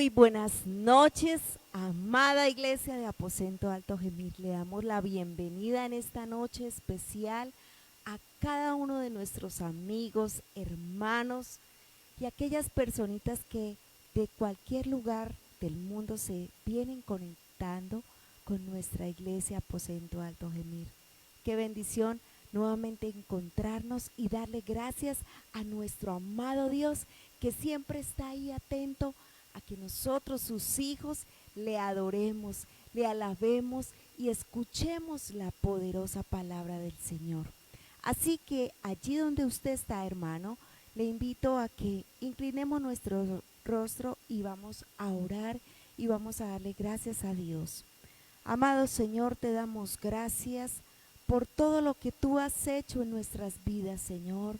Muy buenas noches, amada iglesia de Aposento Alto Gemir. Le damos la bienvenida en esta noche especial a cada uno de nuestros amigos, hermanos y aquellas personitas que de cualquier lugar del mundo se vienen conectando con nuestra iglesia Aposento Alto Gemir. Qué bendición nuevamente encontrarnos y darle gracias a nuestro amado Dios que siempre está ahí atento a que nosotros, sus hijos, le adoremos, le alabemos y escuchemos la poderosa palabra del Señor. Así que allí donde usted está, hermano, le invito a que inclinemos nuestro rostro y vamos a orar y vamos a darle gracias a Dios. Amado Señor, te damos gracias por todo lo que tú has hecho en nuestras vidas, Señor.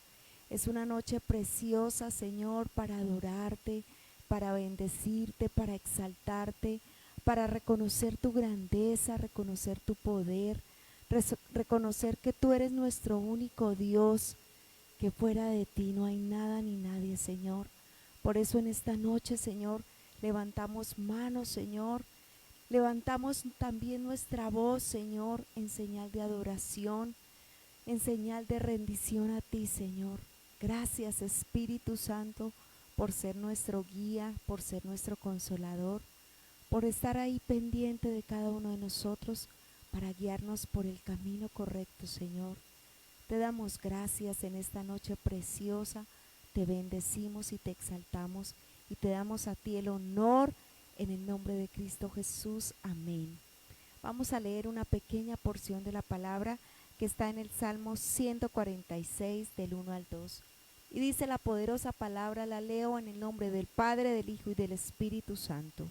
Es una noche preciosa, Señor, para adorarte, para bendecirte, para exaltarte, para reconocer tu grandeza, reconocer tu poder, reconocer que tú eres nuestro único Dios, que fuera de ti no hay nada ni nadie, Señor. Por eso en esta noche, Señor, levantamos manos, Señor. Levantamos también nuestra voz, Señor, en señal de adoración, en señal de rendición a ti, Señor. Gracias, Espíritu Santo, por ser nuestro guía, por ser nuestro consolador, por estar ahí pendiente de cada uno de nosotros para guiarnos por el camino correcto, Señor. Te damos gracias en esta noche preciosa, te bendecimos y te exaltamos y te damos a ti el honor en el nombre de Cristo Jesús. Amén. Vamos a leer una pequeña porción de la palabra que está en el Salmo 146 del 1 al 2. Y dice la poderosa palabra, la leo en el nombre del Padre, del Hijo y del Espíritu Santo.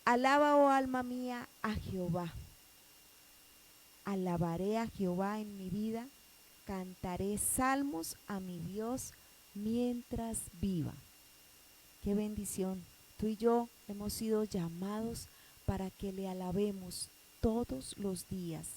Alaba, oh alma mía, a Jehová. Alabaré a Jehová en mi vida, cantaré salmos a mi Dios mientras viva. Qué bendición. Tú y yo hemos sido llamados para que le alabemos todos los días,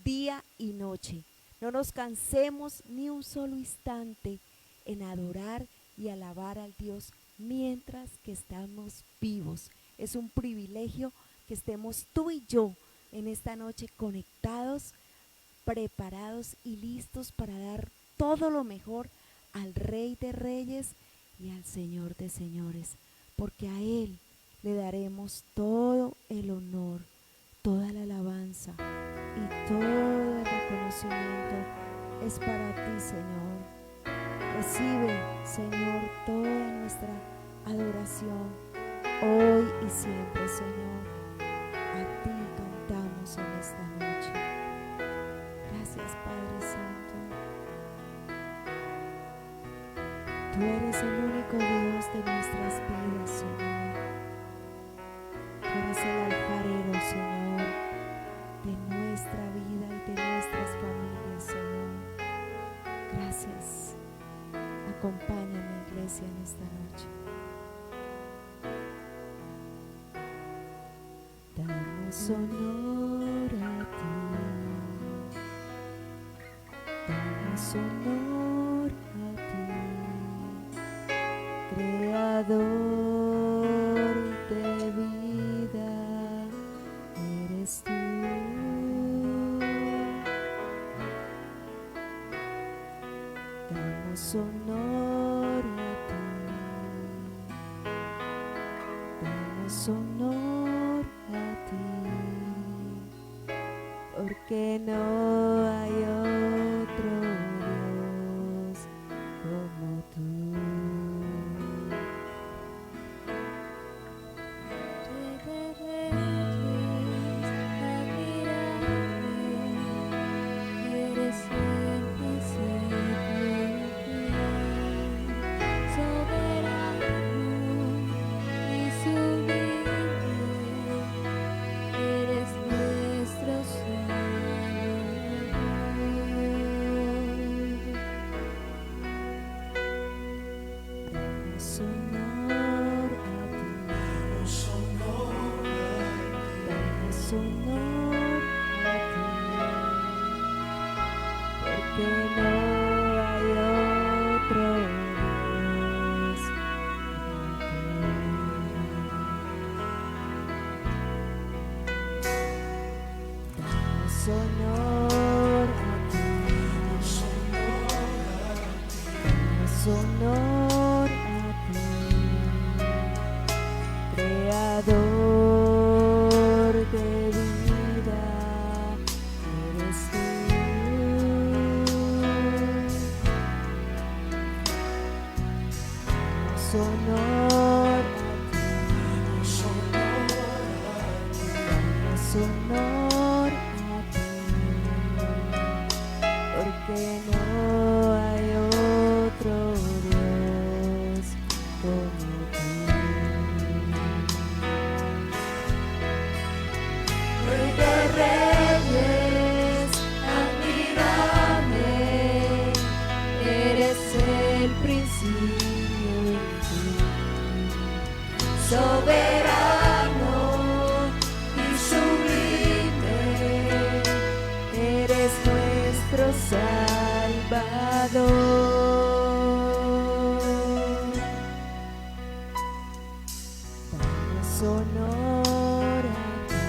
día y noche. No nos cansemos ni un solo instante en adorar y alabar al Dios mientras que estamos vivos. Es un privilegio que estemos tú y yo en esta noche conectados, preparados y listos para dar todo lo mejor al Rey de Reyes y al Señor de Señores, porque a Él le daremos todo el honor, toda la alabanza y todo el reconocimiento es para ti, Señor. Recibe, Señor, toda nuestra adoración hoy y siempre, Señor. A ti cantamos en esta noche. Gracias, Padre Santo. Tú eres el único Dios de nuestras vidas, Señor. Tú eres el alfarero, Señor, de nuestra vida y de nuestras familias, Señor. Gracias. Acompáñame, iglesia, en esta noche. Damos honor a ti. Damos honor a ti, Creador de vida, eres tú. Damos honor a ti, damos honor a ti, porque no hay otro Dios como tú. Honor a ti, porque no hay otro Dios como tú. honor a ti, damos honor a ti, creador de vida, eres tú. Damos honor a ti, damos honor a ti, porque no hay otro Dios como tú. Rey de reyes, admírame, eres el principio y fin, soberano y sublime, eres nuestro Salvador. Damos honor a ti,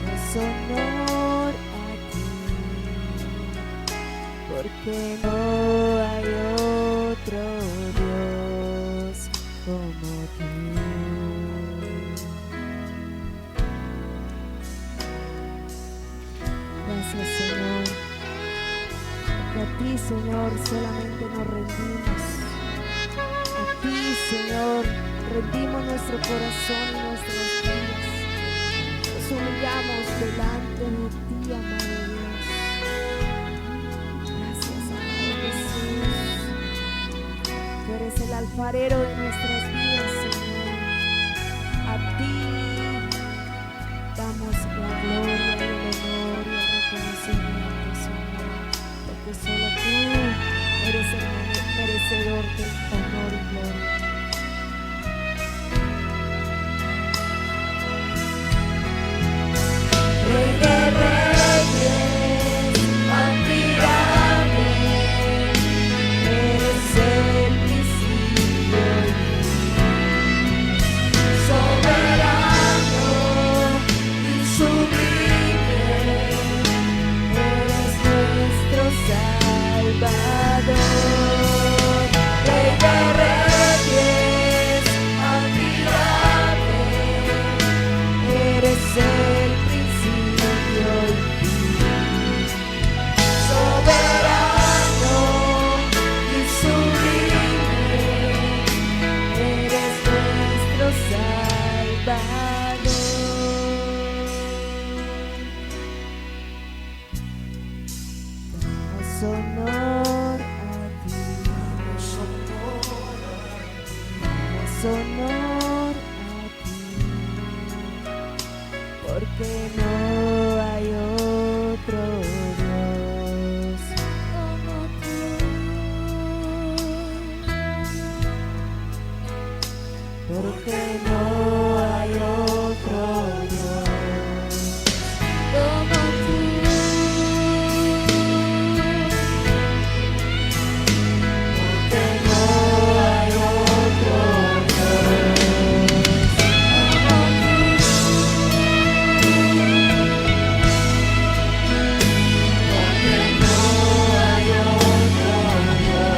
damos honor a ti, porque no hay otro Dios como tú. Gracias, Señor, porque a ti, Señor, solamente nos rendimos. A ti, Señor, rendimos nuestro corazón y nuestras vidas. Nos humillamos delante de ti, amado Dios. Gracias, amado Jesús. Tú eres el alfarero de nuestras vidas, Señor. A ti damos la gloria y el honor y el reconocimiento, Señor, porque solo tú eres el merecedor del honor y gloria. Rey de reyes, admírame, eres el principio y fin, soberano y sublime, eres nuestro Salvador. Rey de reyes, admírame, eres el principio y fin, soberano y sublime, eres nuestro Salvador. Damos honor a ti, damos honor a ti, porque no hay otro Dios como tú. Porque no hay otro Dios como tú. Porque no hay otro Dios como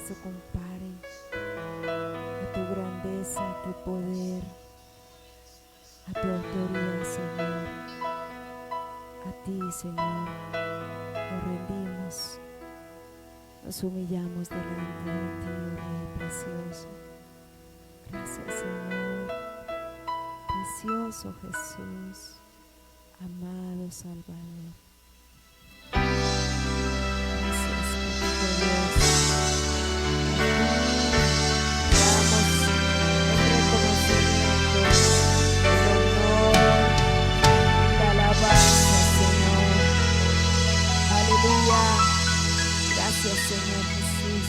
se compare a tu grandeza, a tu poder, a tu autoridad, Señor. A ti, Señor, nos rendimos Nos humillamos delante de ti, oh Rey precioso. Gracias, Señor. Precioso Jesús, amado Salvador. Gracias, Papito Dios. Damos el reconocimiento, el honor, la alabanza, Señor. Aleluya. Gracias, Señor Jesús.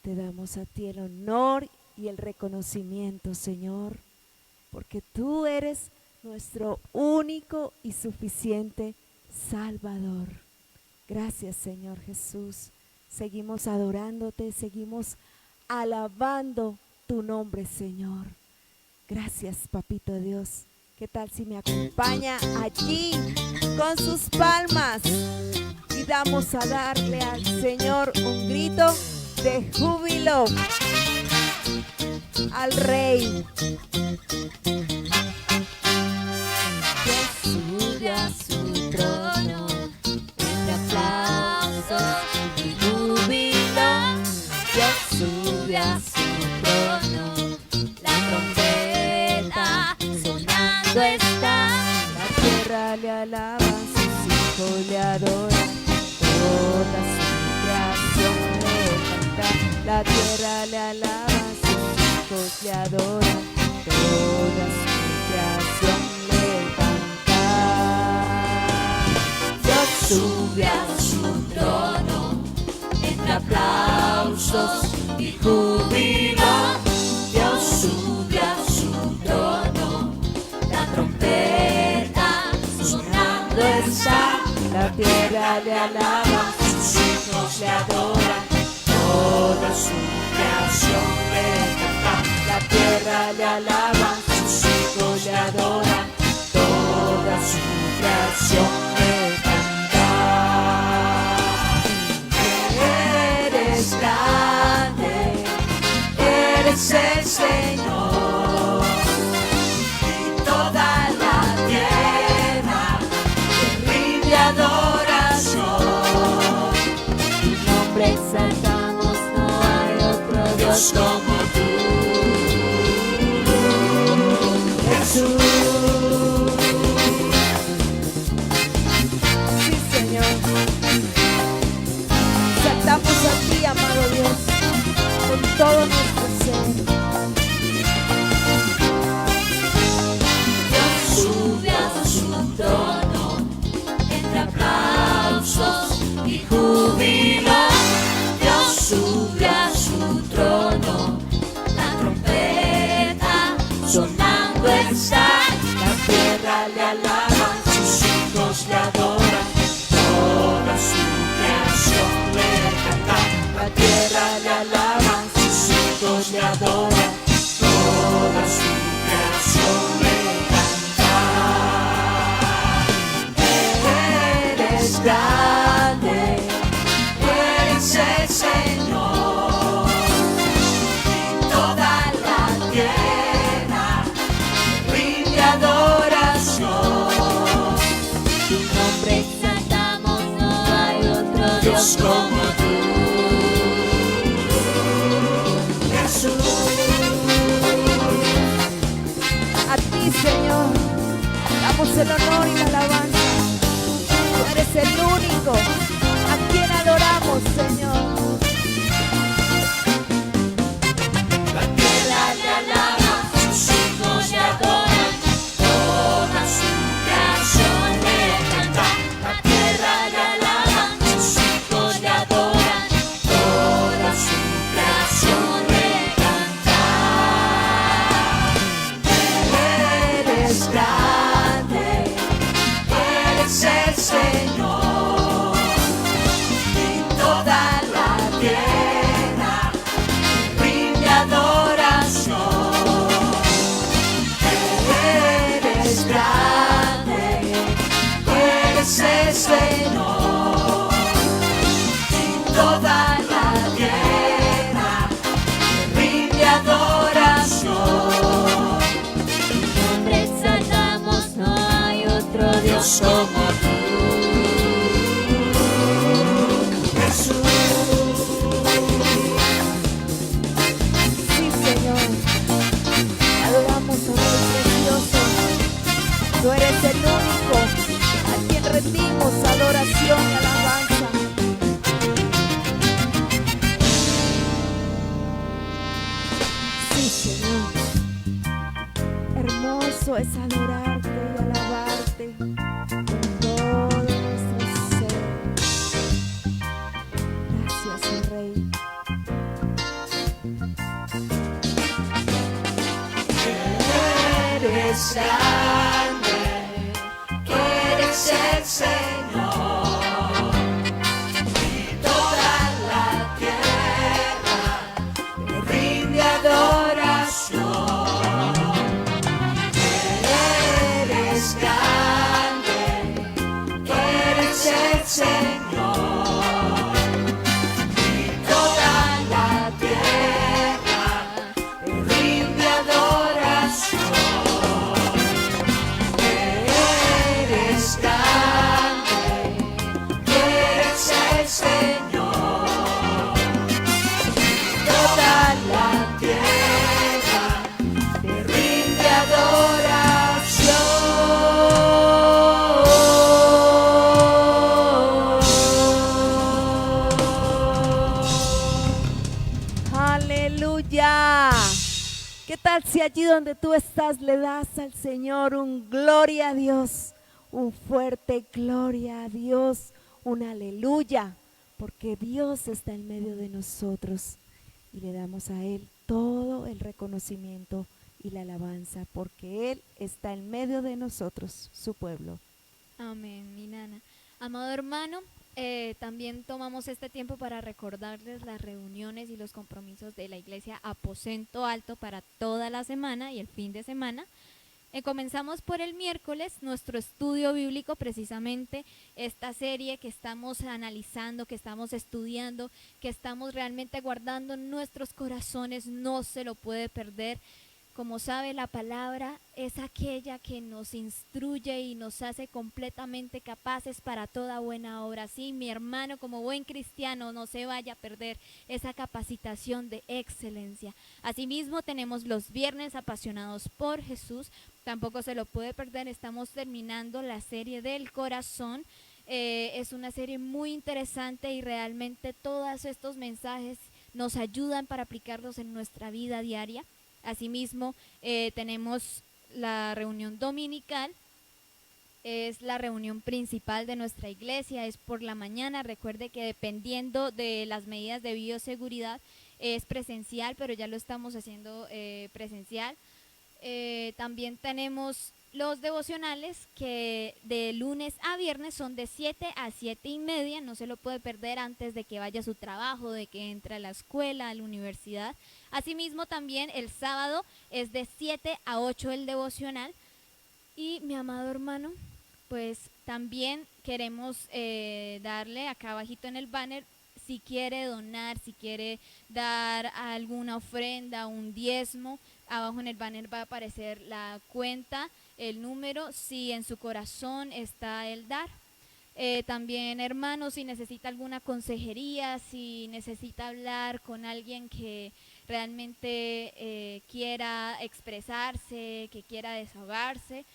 Te damos a ti el honor y el reconocimiento, Señor, porque tú eres nuestro único y suficiente Salvador. Gracias, Señor Jesús. Seguimos adorándote, seguimos alabando tu nombre, Señor. Gracias, Papito Dios. ¿Qué tal si me acompaña allí con sus palmas? Y vamos a darle al Señor un grito de júbilo al Rey. Dios sube a su trono, entre aplausos y júbilo. Dios sube a su trono, la trompeta sonando está. La tierra le alaba, sus hijos le adoran, toda su creación le canta. La tierra le alaba, sus hijos le adoran, toda su creación le canta. Dios sube a su trono, entre aplausos y júbilo. Dios sube a su trono, la trompeta sonando está. La tierra le alaba, Sus hijos le adoran, toda su creación le canta. la tierra le alaba, Sus hijos le adoran, toda su creación le canta. Eres grande, eres el Señor, y toda la tierra te rinde adoración. Tu nombre exaltamos, no hay otro Dios como tú, Jesús. sí, Señor. Saltamos a ti, amado Dios, con todo nuestro ser. Dios sube a su trono, entre aplausos y júbilo. Dios sube a su trono, es adorarte y alabarte con todo nuestro ser. Gracias, oh Rey. Eres grande, que eres el Señor, y toda la tierra te rinde adoración. Eres grande, que eres el Señor, y toda la tierra te rinde adoración. Eres grande, eres el Señor, y toda la tierra te rinde adoración. Aleluya. ¿Qué tal si allí donde tú estás le das al Señor un gloria a Dios, un fuerte gloria a Dios, un aleluya? Porque Dios está en medio de nosotros y le damos a Él todo el reconocimiento y la alabanza, porque Él está en medio de nosotros, su pueblo. Amén, mi nana. Amado hermano, también tomamos este tiempo para recordarles las reuniones y los compromisos de la Iglesia Aposento Alto para toda la semana y el fin de semana. Comenzamos por el miércoles, nuestro estudio bíblico, precisamente esta serie que estamos analizando, que estamos estudiando, que estamos realmente guardando en nuestros corazones, no se lo puede perder. Como sabe, la palabra es aquella que nos instruye y nos hace completamente capaces para toda buena obra. Sí, mi hermano, como buen cristiano, no se vaya a perder esa capacitación de excelencia. Asimismo, tenemos los viernes apasionados por Jesús. Tampoco se lo puede perder. Estamos terminando la serie del corazón. Es una serie muy interesante y realmente todos estos mensajes nos ayudan para aplicarlos en nuestra vida diaria. Asimismo, tenemos la reunión dominical, es la reunión principal de nuestra iglesia, es por la mañana. Recuerde que dependiendo de las medidas de bioseguridad es presencial, pero ya lo estamos haciendo presencial. También tenemos los devocionales que de lunes a viernes son de 7 a 7:30, no se lo puede perder antes de que vaya a su trabajo, de que entre a la escuela, a la universidad. Asimismo también el sábado es de 7 a 8 el devocional. Y mi amado hermano, pues también queremos darle acá abajito en el banner, si quiere donar, si quiere dar alguna ofrenda, un diezmo, abajo en el banner va a aparecer la cuenta, el número, si en su corazón está el dar. También, hermanos, si necesita alguna consejería, si necesita hablar con alguien que realmente quiera expresarse, que quiera desahogarse,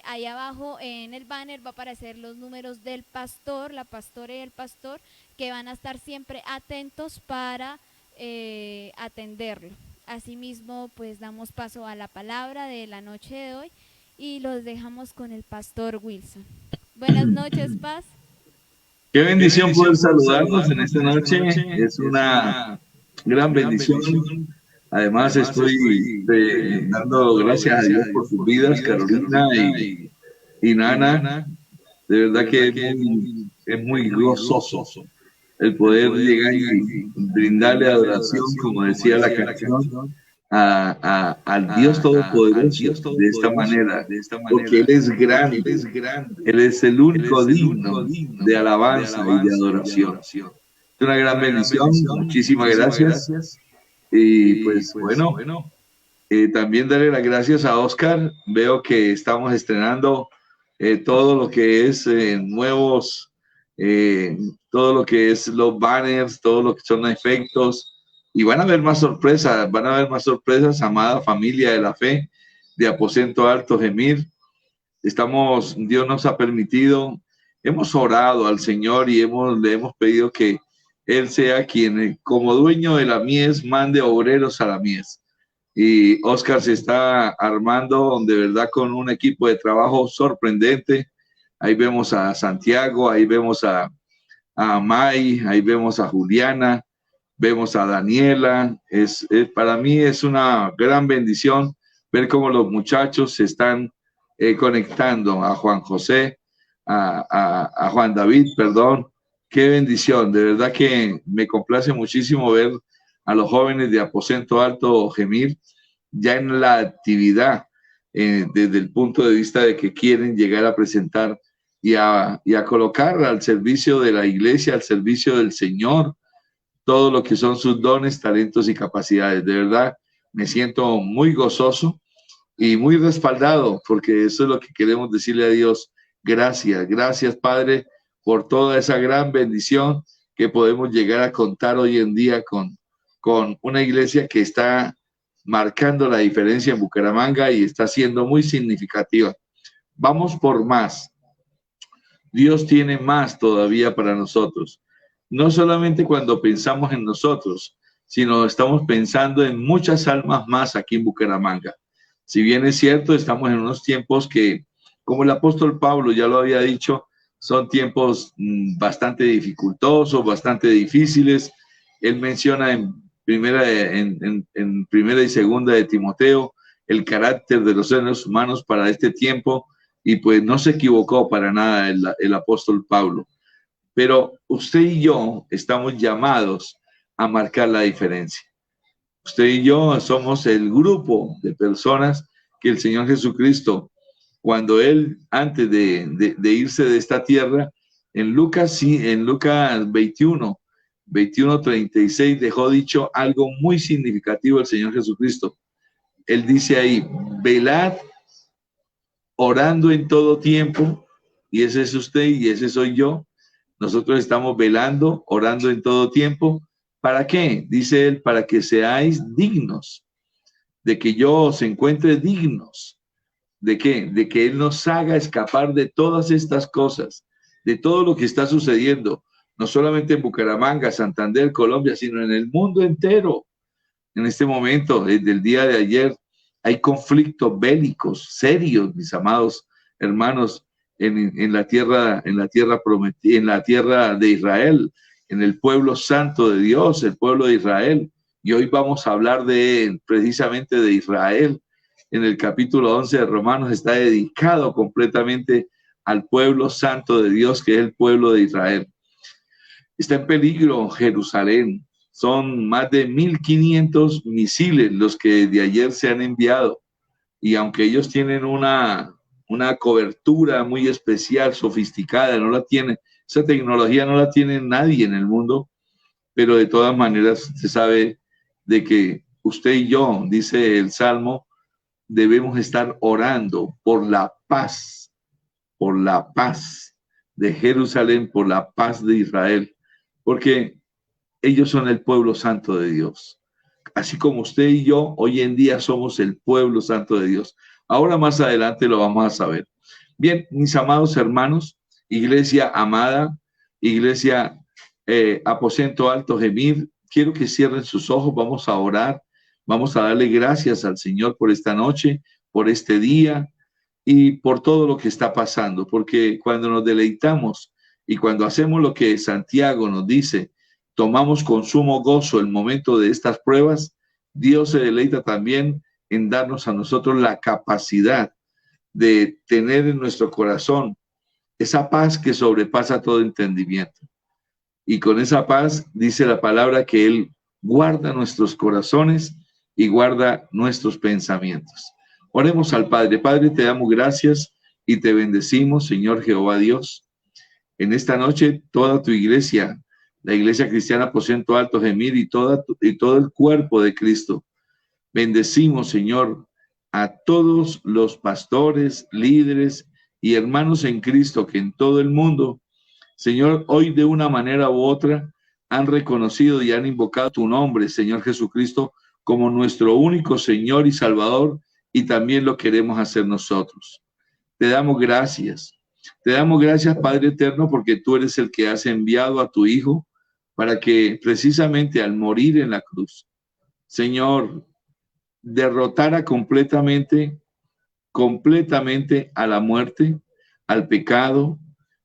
ahí abajo en el banner va a aparecer los números del pastor, la pastora y el pastor, que van a estar siempre atentos para atenderlo. Asimismo, pues damos paso a la palabra de la noche de hoy y los dejamos con el pastor Wilson. Buenas noches, Paz. Qué bendición poder saludarlos en esta noche. Es una gran bendición. Además, estoy dando gracias a Dios por sus vidas, Carolina y Nana. De verdad que es muy gozoso el poder llegar y brindarle adoración, como decía la canción, al Dios Todopoderoso de esta manera, porque Él es grande, Él es el único digno de alabanza y de adoración. Es una gran bendición, muchísimas gracias. Y pues bueno, también darle las gracias a Oscar. Veo que estamos estrenando todo lo que es nuevos, todo lo que es los banners, todo lo que son efectos. Y van a haber más sorpresas, amada familia de la fe, de Aposento Alto Gemir. Dios nos ha permitido, hemos orado al Señor y le hemos pedido que Él sea quien, como dueño de la mies, mande obreros a la mies. y Oscar se está armando de verdad con un equipo de trabajo sorprendente. Ahí vemos a Santiago, ahí vemos a May, ahí vemos a Juliana, vemos a Daniela. Para mí es una gran bendición ver cómo los muchachos se están conectando, a Juan José, a Juan David, perdón. Qué bendición, de verdad que me complace muchísimo ver a los jóvenes de Aposento Alto Gemir ya en la actividad, desde el punto de vista de que quieren llegar a presentar y a colocar al servicio de la iglesia, al servicio del Señor, todo lo que son sus dones, talentos y capacidades. De verdad, me siento muy gozoso y muy respaldado, porque eso es lo que queremos decirle a Dios. Gracias, gracias, Padre, por toda esa gran bendición que podemos llegar a contar hoy en día con una iglesia que está marcando la diferencia en Bucaramanga y está siendo muy significativa. Vamos por más. Dios tiene más todavía para nosotros. No solamente cuando pensamos en nosotros, sino estamos pensando en muchas almas más aquí en Bucaramanga. Si bien es cierto, estamos en unos tiempos que, como el apóstol Pablo ya lo había dicho, son tiempos bastante dificultosos, bastante difíciles. Él menciona en primera y segunda de Timoteo el carácter de los seres humanos para este tiempo, y pues no se equivocó para nada el apóstol Pablo. Pero usted y yo estamos llamados a marcar la diferencia. Usted y yo somos el grupo de personas que el Señor Jesucristo, cuando Él, antes de irse de esta tierra, en Lucas 21:36, dejó dicho algo muy significativo el Señor Jesucristo. Él dice ahí: velad, orando en todo tiempo, y ese es usted y ese soy yo. Nosotros estamos velando, orando en todo tiempo. ¿Para qué? Dice él: para que seáis dignos, de que yo os encuentre dignos. ¿De qué? De que Él nos haga escapar de todas estas cosas, de todo lo que está sucediendo, no solamente en Bucaramanga, Santander, Colombia, sino en el mundo entero. En este momento, desde el día de ayer, hay conflictos bélicos serios, mis amados hermanos, en la tierra prometida, en la tierra de Israel, en el pueblo santo de Dios, el pueblo de Israel. Y hoy vamos a hablar precisamente de Israel. En el capítulo 11 de Romanos está dedicado completamente al pueblo santo de Dios, que es el pueblo de Israel. Está en peligro Jerusalén. Son más de 1.500 misiles los que de ayer se han enviado. Y aunque ellos tienen una cobertura muy especial, sofisticada, esa tecnología no la tiene nadie en el mundo, pero de todas maneras se sabe de que usted y yo, dice el Salmo, debemos estar orando por la paz de Jerusalén, por la paz de Israel, porque ellos son el pueblo santo de Dios. Así como usted y yo hoy en día somos el pueblo santo de Dios. Ahora más adelante lo vamos a saber. Bien, mis amados hermanos, iglesia amada, iglesia Aposento Alto Gemir, quiero que cierren sus ojos, vamos a orar. Vamos a darle gracias al Señor por esta noche, por este día y por todo lo que está pasando, porque cuando nos deleitamos y cuando hacemos lo que Santiago nos dice, tomamos con sumo gozo el momento de estas pruebas, Dios se deleita también en darnos a nosotros la capacidad de tener en nuestro corazón esa paz que sobrepasa todo entendimiento. Y con esa paz dice la palabra que Él guarda nuestros corazones y guarda nuestros pensamientos. Oremos al Padre. Padre, te damos gracias y te bendecimos, Señor Jehová Dios. En esta noche, toda tu iglesia, la Iglesia Cristiana Aposento Alto Gemir y todo el cuerpo de Cristo, bendecimos, Señor, a todos los pastores, líderes y hermanos en Cristo que en todo el mundo, Señor, hoy de una manera u otra han reconocido y han invocado tu nombre, Señor Jesucristo, como nuestro único Señor y Salvador, y también lo queremos hacer nosotros. Te damos gracias. Te damos gracias, Padre eterno, porque tú eres el que has enviado a tu Hijo para que precisamente al morir en la cruz, Señor, derrotara completamente a la muerte, al pecado,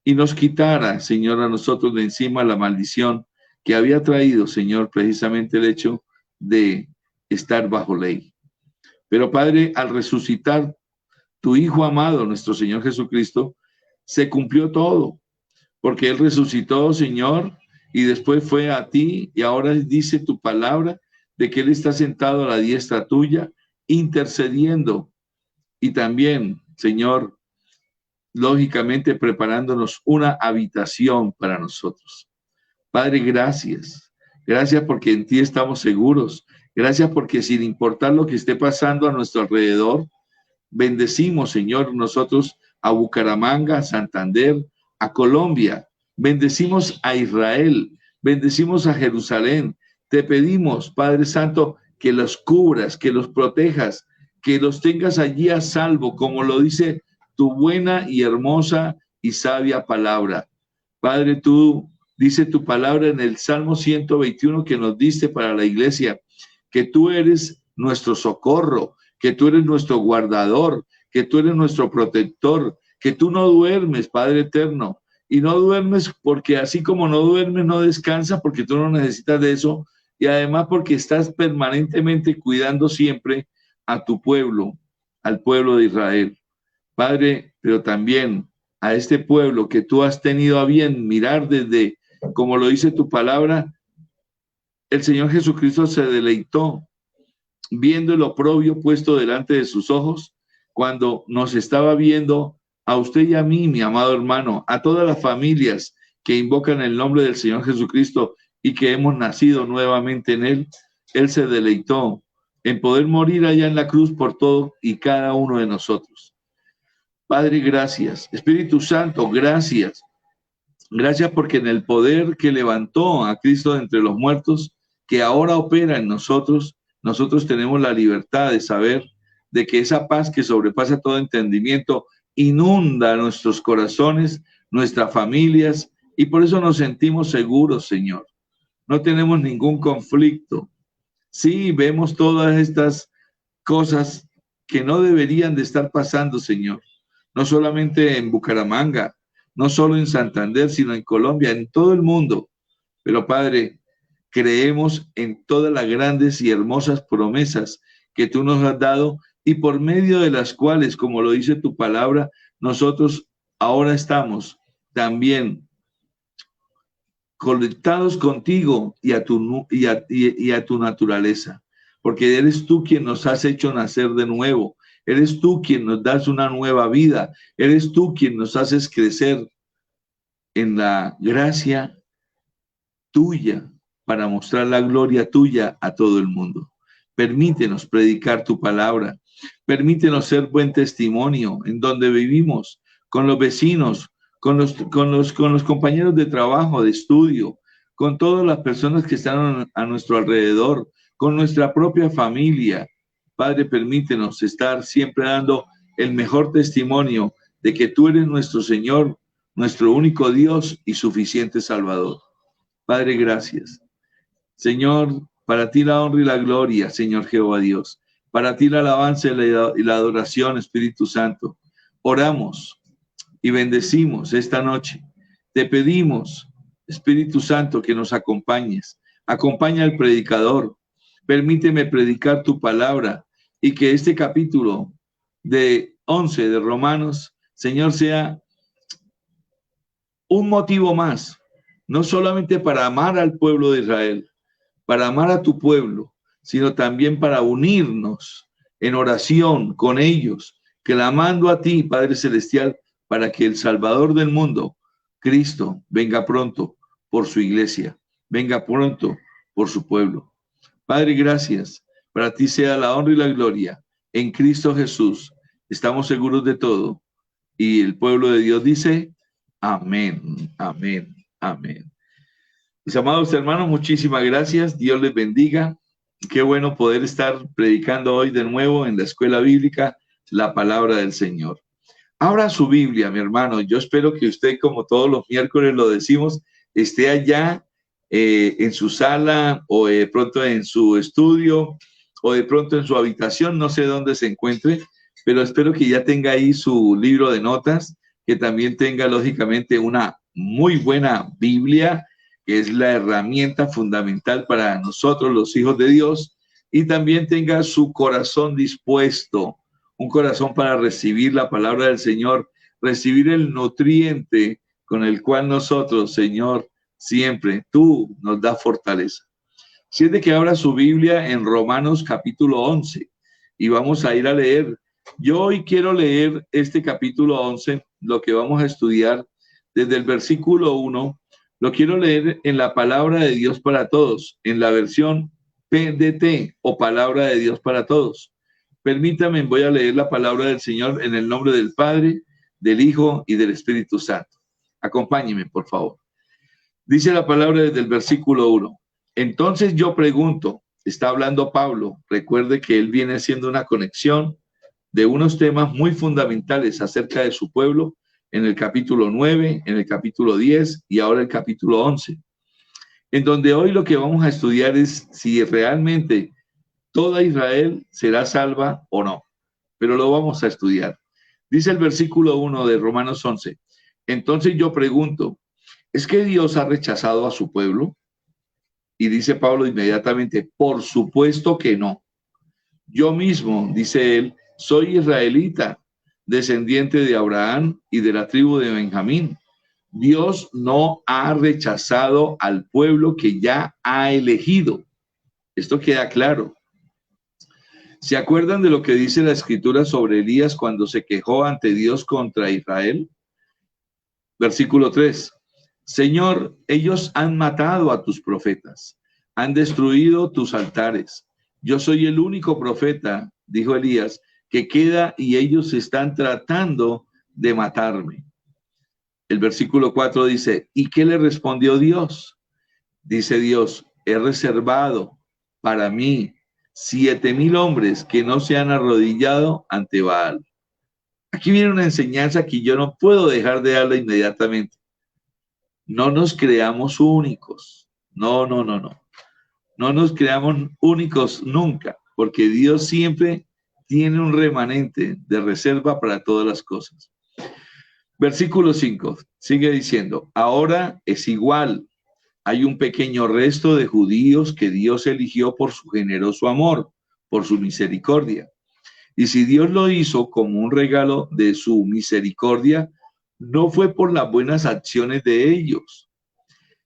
y nos quitara, Señor, a nosotros de encima la maldición que había traído, Señor, precisamente el hecho de estar bajo ley. Pero Padre, al resucitar tu Hijo amado, nuestro Señor Jesucristo, se cumplió todo, porque Él resucitó, Señor, y después fue a ti, y ahora dice tu palabra de que Él está sentado a la diestra tuya, intercediendo, y también, Señor, lógicamente preparándonos una habitación para nosotros. Padre, gracias. Gracias porque en ti estamos seguros. Gracias porque sin importar lo que esté pasando a nuestro alrededor, bendecimos, Señor, nosotros a Bucaramanga, a Santander, a Colombia. Bendecimos a Israel. Bendecimos a Jerusalén. Te pedimos, Padre Santo, que los cubras, que los protejas, que los tengas allí a salvo, como lo dice tu buena y hermosa y sabia palabra. Padre, tú dice tu palabra en el Salmo 121 que nos diste para la iglesia, que tú eres nuestro socorro, que tú eres nuestro guardador, que tú eres nuestro protector, que tú no duermes, Padre eterno, y no duermes porque así como no duermes, no descansas porque tú no necesitas de eso, y además porque estás permanentemente cuidando siempre a tu pueblo, al pueblo de Israel. Padre, pero también a este pueblo que tú has tenido a bien mirar desde, como lo dice tu palabra, el Señor Jesucristo se deleitó viendo el oprobio puesto delante de sus ojos cuando nos estaba viendo a usted y a mí, mi amado hermano, a todas las familias que invocan el nombre del Señor Jesucristo y que hemos nacido nuevamente en Él. Él se deleitó en poder morir allá en la cruz por todo y cada uno de nosotros. Padre, gracias. Espíritu Santo, gracias. Gracias porque en el poder que levantó a Cristo de entre los muertos, que ahora opera en nosotros, nosotros tenemos la libertad de saber de que esa paz que sobrepasa todo entendimiento inunda nuestros corazones, nuestras familias, y por eso nos sentimos seguros, Señor. No tenemos ningún conflicto. Sí, vemos todas estas cosas que no deberían de estar pasando, Señor. No solamente en Bucaramanga, no solo en Santander, sino en Colombia, en todo el mundo. Pero, Padre, creemos en todas las grandes y hermosas promesas que tú nos has dado y por medio de las cuales, como lo dice tu palabra, nosotros ahora estamos también conectados contigo y a tu naturaleza, porque eres tú quien nos has hecho nacer de nuevo, eres tú quien nos das una nueva vida, eres tú quien nos haces crecer en la gracia tuya para mostrar la gloria tuya a todo el mundo. Permítenos predicar tu palabra, permítenos ser buen testimonio en donde vivimos, con los vecinos, con los compañeros de trabajo, de estudio, con todas las personas que están a nuestro alrededor, con nuestra propia familia. Padre, permítenos estar siempre dando el mejor testimonio de que tú eres nuestro Señor, nuestro único Dios y suficiente Salvador. Padre, gracias. Señor, para ti la honra y la gloria, Señor Jehová Dios. Para ti la alabanza y la adoración, Espíritu Santo. Oramos y bendecimos esta noche. Te pedimos, Espíritu Santo, que nos acompañes. Acompaña al predicador. Permíteme predicar tu palabra y que este capítulo de 11 de Romanos, Señor, sea un motivo más, no solamente para amar al pueblo de Israel, para amar a tu pueblo, sino también para unirnos en oración con ellos, clamando a ti, Padre Celestial, para que el Salvador del mundo, Cristo, venga pronto por su iglesia, venga pronto por su pueblo. Padre, gracias. Para ti sea la honra y la gloria. En Cristo Jesús estamos seguros de todo. Y el pueblo de Dios dice, amén, amén, amén. Mis amados hermanos, muchísimas gracias. Dios les bendiga. Qué bueno poder estar predicando hoy de nuevo en la escuela bíblica la palabra del Señor. Abra su Biblia, mi hermano. Yo espero que usted, como todos los miércoles lo decimos, esté allá en su sala o pronto en su estudio o de pronto en su habitación, no sé dónde se encuentre, pero espero que ya tenga ahí su libro de notas, que también tenga lógicamente una muy buena Biblia, que es la herramienta fundamental para nosotros los hijos de Dios, y también tenga su corazón dispuesto, un corazón para recibir la palabra del Señor, recibir el nutriente con el cual nosotros, Señor, siempre tú nos das fortaleza. Si es de que abra su Biblia en Romanos capítulo 11 y vamos a ir a leer. Yo hoy quiero leer este capítulo 11, lo que vamos a estudiar desde el versículo 1. Lo quiero leer en la palabra de Dios para todos, en la versión PDT o palabra de Dios para todos. Permítame, voy a leer la palabra del Señor en el nombre del Padre, del Hijo y del Espíritu Santo. Acompáñenme, por favor. Dice la palabra desde el versículo 1. Entonces yo pregunto, está hablando Pablo, recuerde que él viene haciendo una conexión de unos temas muy fundamentales acerca de su pueblo en el capítulo 9, en el capítulo 10 y ahora el capítulo 11, en donde hoy lo que vamos a estudiar es si realmente toda Israel será salva o no, pero lo vamos a estudiar. Dice el versículo 1 de Romanos 11, entonces yo pregunto, ¿es que Dios ha rechazado a su pueblo? Y dice Pablo inmediatamente, por supuesto que no. Yo mismo, dice él, soy israelita, descendiente de Abraham y de la tribu de Benjamín. Dios no ha rechazado al pueblo que ya ha elegido. Esto queda claro. ¿Se acuerdan de lo que dice la Escritura sobre Elías cuando se quejó ante Dios contra Israel? Versículo 3. Señor, ellos han matado a tus profetas, han destruido tus altares. Yo soy el único profeta, dijo Elías, que queda y ellos están tratando de matarme. El versículo 4 dice, ¿y qué le respondió Dios? Dice Dios, he reservado para mí 7,000 hombres que no se han arrodillado ante Baal. Aquí viene una enseñanza que yo no puedo dejar de darla inmediatamente. No nos creamos únicos. No. No nos creamos únicos nunca, porque Dios siempre tiene un remanente de reserva para todas las cosas. Versículo 5, sigue diciendo, ahora es igual. Hay un pequeño resto de judíos que Dios eligió por su generoso amor, por su misericordia. Y si Dios lo hizo como un regalo de su misericordia, no fue por las buenas acciones de ellos.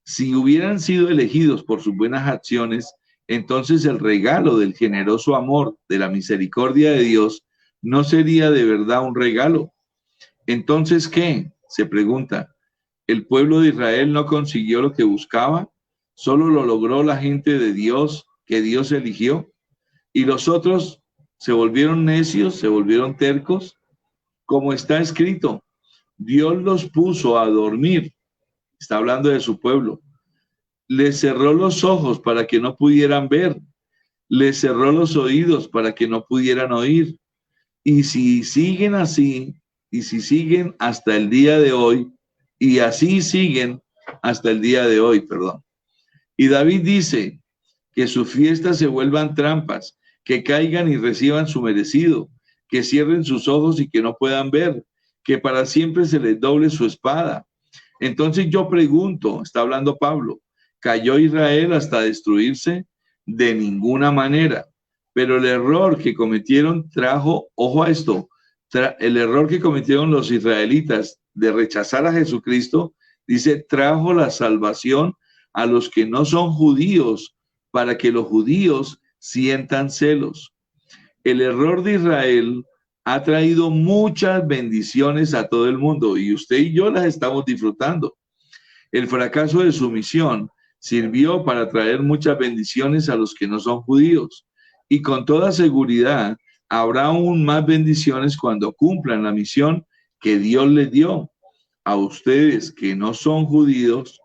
Si hubieran sido elegidos por sus buenas acciones, entonces el regalo del generoso amor, de la misericordia de Dios, no sería de verdad un regalo. Entonces, ¿qué? Se pregunta. ¿El pueblo de Israel no consiguió lo que buscaba? ¿Solo lo logró la gente de Dios que Dios eligió? ¿Y los otros se volvieron necios, se volvieron tercos? Como está escrito, Dios los puso a dormir. Está hablando de su pueblo. Les cerró los ojos para que no pudieran ver. Les cerró los oídos para que no pudieran oír. Y si siguen así, y si siguen hasta el día de hoy, y así siguen hasta el día de hoy, perdón. Y David dice que sus fiestas se vuelvan trampas, que caigan y reciban su merecido, que cierren sus ojos y que no puedan ver, que para siempre se les doble su espada. Entonces yo pregunto, está hablando Pablo, ¿cayó Israel hasta destruirse? De ninguna manera. Pero el error que cometieron trajo, ojo a esto, el error que cometieron los israelitas de rechazar a Jesucristo, dice, trajo la salvación a los que no son judíos, para que los judíos sientan celos. El error de Israel ha traído muchas bendiciones a todo el mundo y usted y yo las estamos disfrutando. El fracaso de su misión sirvió para traer muchas bendiciones a los que no son judíos y con toda seguridad habrá aún más bendiciones cuando cumplan la misión que Dios les dio. A ustedes que no son judíos,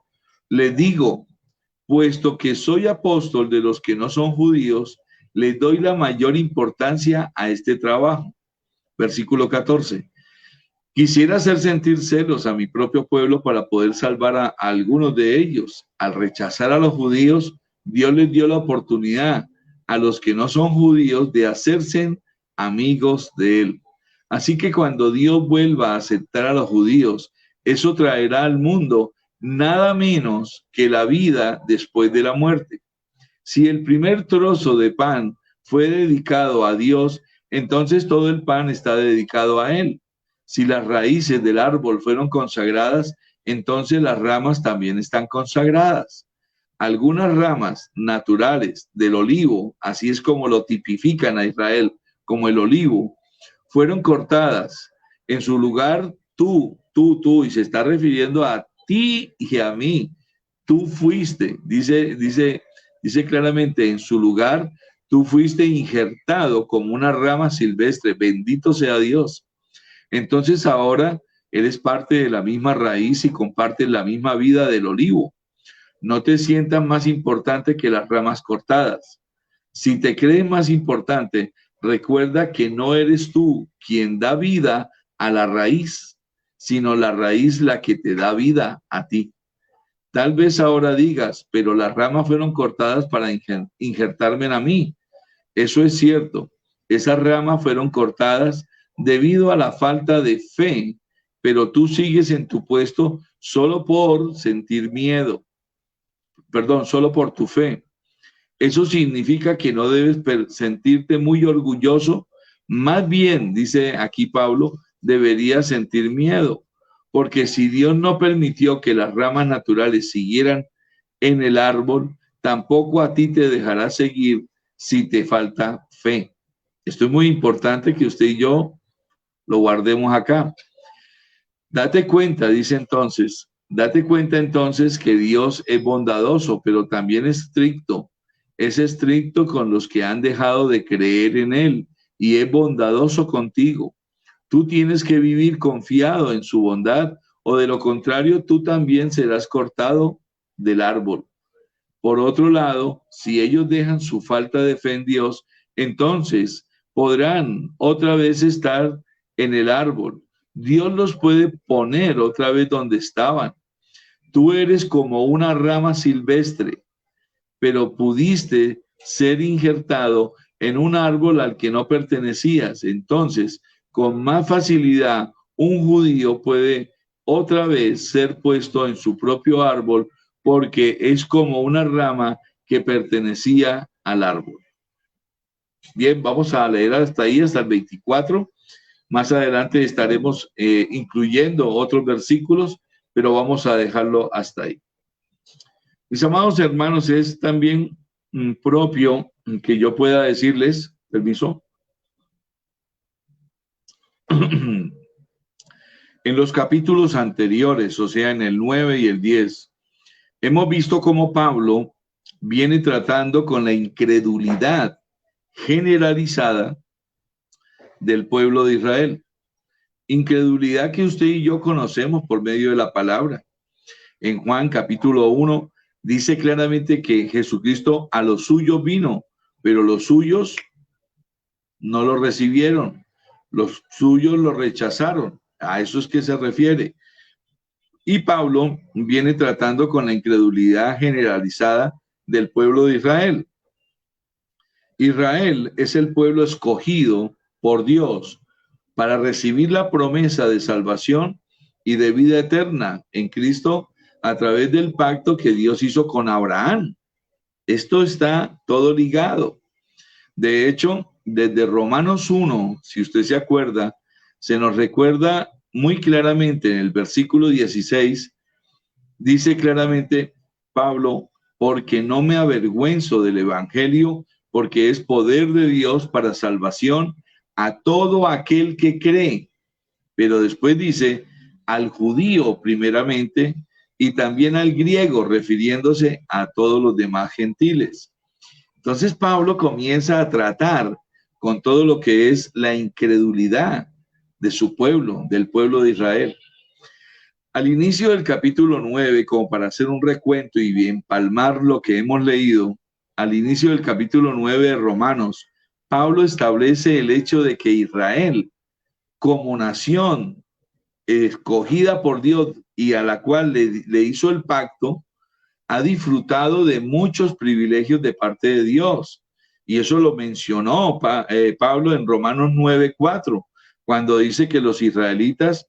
les digo, puesto que soy apóstol de los que no son judíos, les doy la mayor importancia a este trabajo. Versículo 14. Quisiera hacer sentir celos a mi propio pueblo para poder salvar a algunos de ellos. Al rechazar a los judíos, Dios les dio la oportunidad a los que no son judíos de hacerse amigos de él. Así que cuando Dios vuelva a aceptar a los judíos, eso traerá al mundo nada menos que la vida después de la muerte. Si el primer trozo de pan fue dedicado a Dios, entonces todo el pan está dedicado a él. Si las raíces del árbol fueron consagradas, entonces las ramas también están consagradas. Algunas ramas naturales del olivo, así es como lo tipifican a Israel, como el olivo, fueron cortadas. En su lugar, tú, y se está refiriendo a ti y a mí. Tú fuiste, dice claramente, en su lugar, tú fuiste injertado como una rama silvestre. Bendito sea Dios. Entonces ahora eres parte de la misma raíz y compartes la misma vida del olivo. No te sientas más importante que las ramas cortadas. Si te crees más importante, recuerda que no eres tú quien da vida a la raíz, sino la raíz la que te da vida a ti. Tal vez ahora digas, pero las ramas fueron cortadas para injertarme a mí. Eso es cierto. Esas ramas fueron cortadas debido a la falta de fe, pero tú sigues en tu puesto solo por sentir miedo. Solo por tu fe. Eso significa que no debes sentirte muy orgulloso. Más bien, dice aquí Pablo, deberías sentir miedo, porque si Dios no permitió que las ramas naturales siguieran en el árbol, tampoco a ti te dejará seguir si te falta fe. Esto es muy importante que usted y yo lo guardemos acá. Date cuenta entonces que Dios es bondadoso, pero también estricto. Es estricto con los que han dejado de creer en Él y es bondadoso contigo. Tú tienes que vivir confiado en su bondad, o de lo contrario, tú también serás cortado del árbol. Por otro lado, si ellos dejan su falta de fe en Dios, entonces podrán otra vez estar en el árbol. Dios los puede poner otra vez donde estaban. Tú eres como una rama silvestre, pero pudiste ser injertado en un árbol al que no pertenecías. Entonces, con más facilidad, un judío puede otra vez ser puesto en su propio árbol porque es como una rama que pertenecía al árbol. Bien, vamos a leer hasta ahí, hasta el 24. Más adelante estaremos incluyendo otros versículos, pero vamos a dejarlo hasta ahí. Mis amados hermanos, es también propio que yo pueda decirles, permiso, en los capítulos anteriores, o sea, en el 9 y el 10, hemos visto cómo Pablo viene tratando con la incredulidad generalizada del pueblo de Israel. Incredulidad que usted y yo conocemos por medio de la palabra. En Juan capítulo 1 dice claramente que Jesucristo a los suyos vino, pero los suyos no lo recibieron. Los suyos lo rechazaron. A eso es que se refiere. Y Pablo viene tratando con la incredulidad generalizada del pueblo de Israel. Israel es el pueblo escogido por Dios para recibir la promesa de salvación y de vida eterna en Cristo a través del pacto que Dios hizo con Abraham. Esto está todo ligado. De hecho, desde Romanos 1, si usted se acuerda, se nos recuerda muy claramente en el versículo 16, dice claramente Pablo, porque no me avergüenzo del evangelio, porque es poder de Dios para salvación a todo aquel que cree. Pero después dice, al judío primeramente y también al griego, refiriéndose a todos los demás gentiles. Entonces Pablo comienza a tratar con todo lo que es la incredulidad de su pueblo, del pueblo de Israel. Al inicio del capítulo 9, como para hacer un recuento y empalmar lo que hemos leído, al inicio del capítulo 9 de Romanos, Pablo establece el hecho de que Israel, como nación escogida por Dios y a la cual le hizo el pacto, ha disfrutado de muchos privilegios de parte de Dios. Y eso lo mencionó Pablo en Romanos 9:4, cuando dice que los israelitas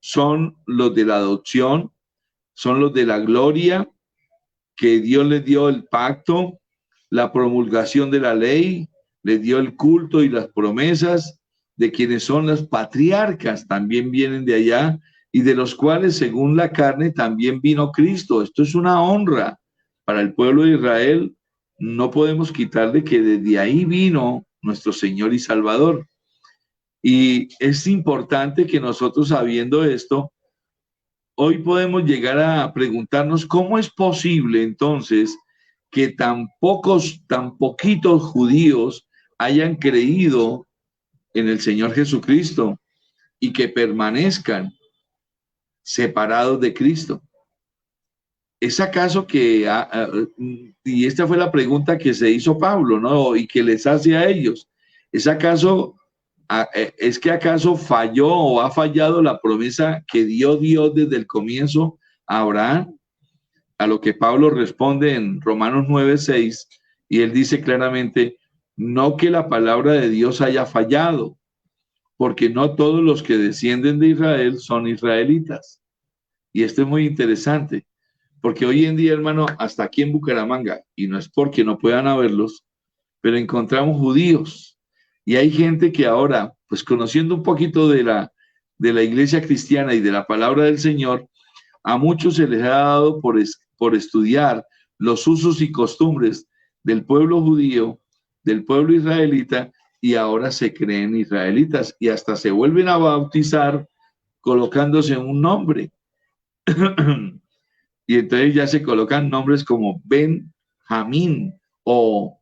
son los de la adopción, son los de la gloria, que Dios les dio el pacto, la promulgación de la ley, les dio el culto y las promesas de quienes son las patriarcas, también vienen de allá, y de los cuales según la carne también vino Cristo. Esto es una honra para el pueblo de Israel. No podemos quitarle que desde ahí vino nuestro Señor y Salvador. Y es importante que nosotros, sabiendo esto, hoy podemos llegar a preguntarnos cómo es posible entonces que tan poquitos judíos hayan creído en el Señor Jesucristo y que permanezcan separados de Cristo. ¿Es acaso que, y esta fue la pregunta que se hizo Pablo, ¿no? Y que les hace a ellos, ¿es que acaso falló o ha fallado la promesa que dio Dios desde el comienzo a Abraham? A lo que Pablo responde en Romanos 9:6, y él dice claramente, no que la palabra de Dios haya fallado, porque no todos los que descienden de Israel son israelitas. Y esto es muy interesante, porque hoy en día, hermano, hasta aquí en Bucaramanga, y no es porque no puedan haberlos, pero encontramos judíos. Y hay gente que ahora, pues conociendo un poquito de la iglesia cristiana y de la palabra del Señor, a muchos se les ha dado por estudiar los usos y costumbres del pueblo judío, del pueblo israelita, y ahora se creen israelitas y hasta se vuelven a bautizar colocándose un nombre. Y entonces ya se colocan nombres como Benjamín o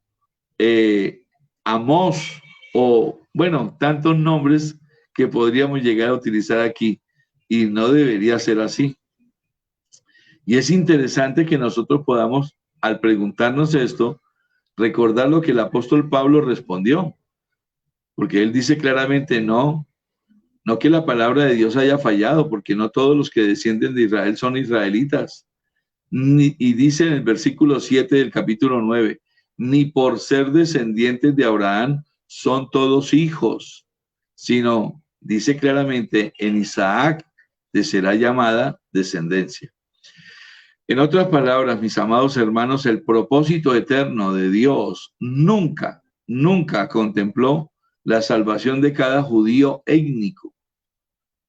Amós, o bueno, tantos nombres que podríamos llegar a utilizar aquí, y no debería ser así. Y es interesante que nosotros podamos, al preguntarnos esto, recordar lo que el apóstol Pablo respondió, porque él dice claramente, no que la palabra de Dios haya fallado, porque no todos los que descienden de Israel son israelitas. Y dice en el versículo 7 del capítulo 9, ni por ser descendientes de Abraham son todos hijos, sino, dice claramente, en Isaac te será llamada descendencia. En otras palabras, mis amados hermanos, el propósito eterno de Dios nunca contempló la salvación de cada judío étnico.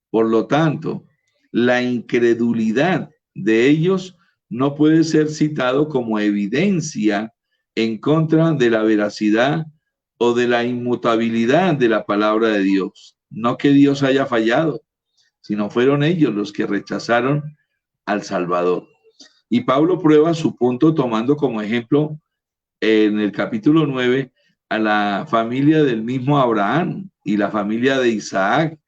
Por lo tanto, la incredulidad de ellos no puede ser citado como evidencia en contra de la veracidad o de la inmutabilidad de la palabra de Dios. No que Dios haya fallado, sino fueron ellos los que rechazaron al Salvador. Y Pablo prueba su punto tomando como ejemplo en el capítulo 9 a la familia del mismo Abraham y la familia de Isaac.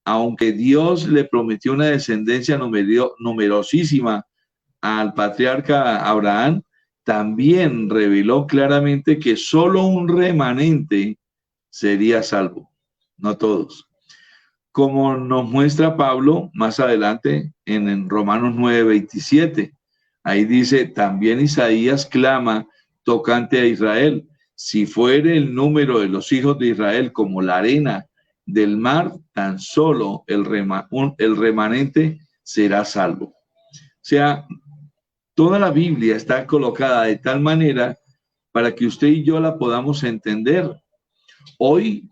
Aunque Dios le prometió una descendencia numerosísima al patriarca Abraham, también reveló claramente que solo un remanente sería salvo, no todos. Como nos muestra Pablo más adelante en Romanos 9:27. Ahí dice, también Isaías clama tocante a Israel, si fuere el número de los hijos de Israel como la arena del mar, tan solo el remanente será salvo. O sea, toda la Biblia está colocada de tal manera para que usted y yo la podamos entender. Hoy,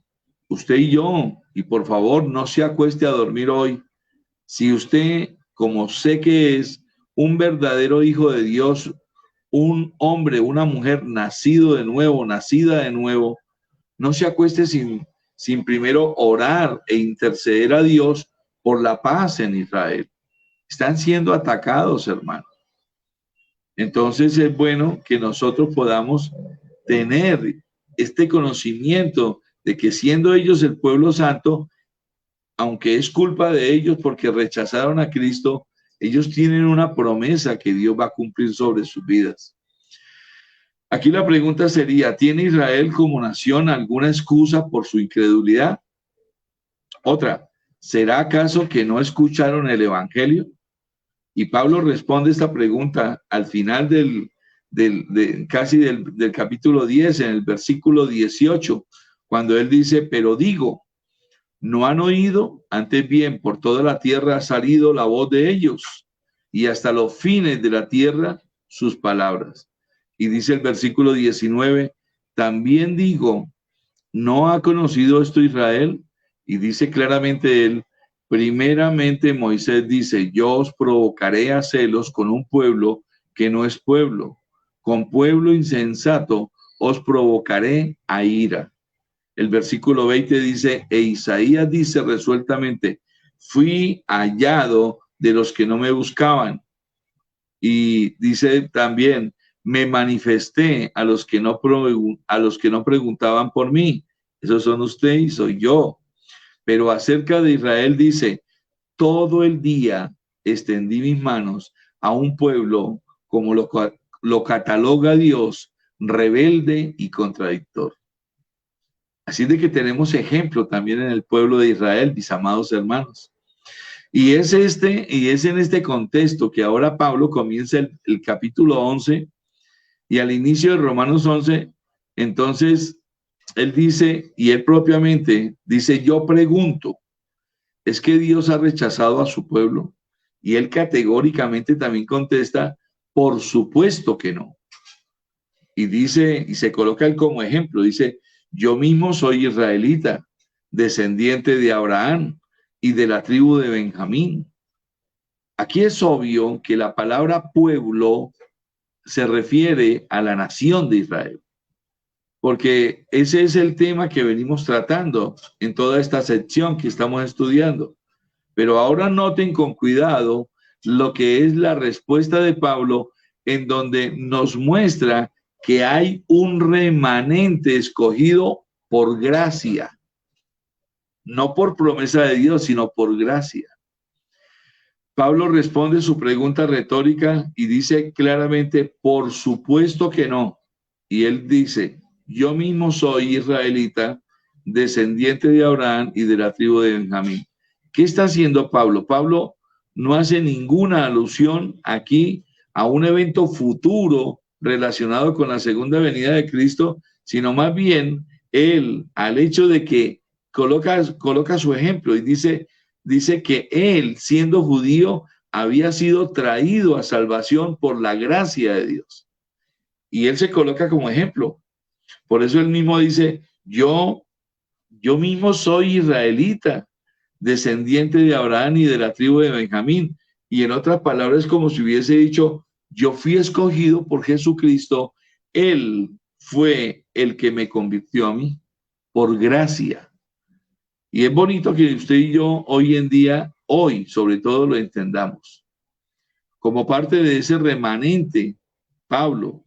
usted y yo, y por favor no se acueste a dormir hoy, si usted, como sé que es un verdadero hijo de Dios, un hombre, una mujer nacido de nuevo, nacida de nuevo, no se acueste sin primero orar e interceder a Dios por la paz en Israel. Están siendo atacados, hermano. Entonces es bueno que nosotros podamos tener este conocimiento de que siendo ellos el pueblo santo, aunque es culpa de ellos porque rechazaron a Cristo, ellos tienen una promesa que Dios va a cumplir sobre sus vidas. Aquí la pregunta sería, ¿tiene Israel como nación alguna excusa por su incredulidad? Otra, ¿será acaso que no escucharon el evangelio? Y Pablo responde esta pregunta al final casi del capítulo 10, en el versículo 18, cuando él dice, pero digo, ¿no han oído? Antes bien, por toda la tierra ha salido la voz de ellos, y hasta los fines de la tierra sus palabras. Y dice el versículo 19, también digo, ¿no ha conocido esto Israel? Y dice claramente él, primeramente Moisés dice, yo os provocaré a celos con un pueblo que no es pueblo, con pueblo insensato os provocaré a ira. El versículo 20 dice, e Isaías dice resueltamente, fui hallado de los que no me buscaban. Y dice también, me manifesté a los que no preguntaban por mí. Esos son usted y soy yo. Pero acerca de Israel dice, todo el día extendí mis manos a un pueblo como lo cataloga Dios, rebelde y contradictor. Así de que tenemos ejemplo también en el pueblo de Israel, mis amados hermanos. Y es en este contexto que ahora Pablo comienza el capítulo 11 y al inicio de Romanos 11, entonces él dice, y él propiamente dice, yo pregunto, ¿es que Dios ha rechazado a su pueblo? Y él categóricamente también contesta, por supuesto que no. Y dice, y se coloca él como ejemplo, dice, yo mismo soy israelita, descendiente de Abraham y de la tribu de Benjamín. Aquí es obvio que la palabra pueblo se refiere a la nación de Israel, porque ese es el tema que venimos tratando en toda esta sección que estamos estudiando. Pero ahora noten con cuidado lo que es la respuesta de Pablo, en donde nos muestra que hay un remanente escogido por gracia, no por promesa de Dios, sino por gracia. Pablo responde su pregunta retórica y dice claramente, por supuesto que no. Y él dice, yo mismo soy israelita, descendiente de Abraham y de la tribu de Benjamín. ¿Qué está haciendo Pablo? Pablo no hace ninguna alusión aquí a un evento futuro relacionado con la segunda venida de Cristo, sino más bien él al hecho de que coloca su ejemplo y dice que él, siendo judío, había sido traído a salvación por la gracia de Dios. Y él se coloca como ejemplo. Por eso él mismo dice, yo mismo soy israelita, descendiente de Abraham y de la tribu de Benjamín. Y en otras palabras, como si hubiese dicho, yo fui escogido por Jesucristo, él fue el que me convirtió a mí, por gracia. Y es bonito que usted y yo hoy en día, hoy sobre todo, lo entendamos. Como parte de ese remanente, Pablo,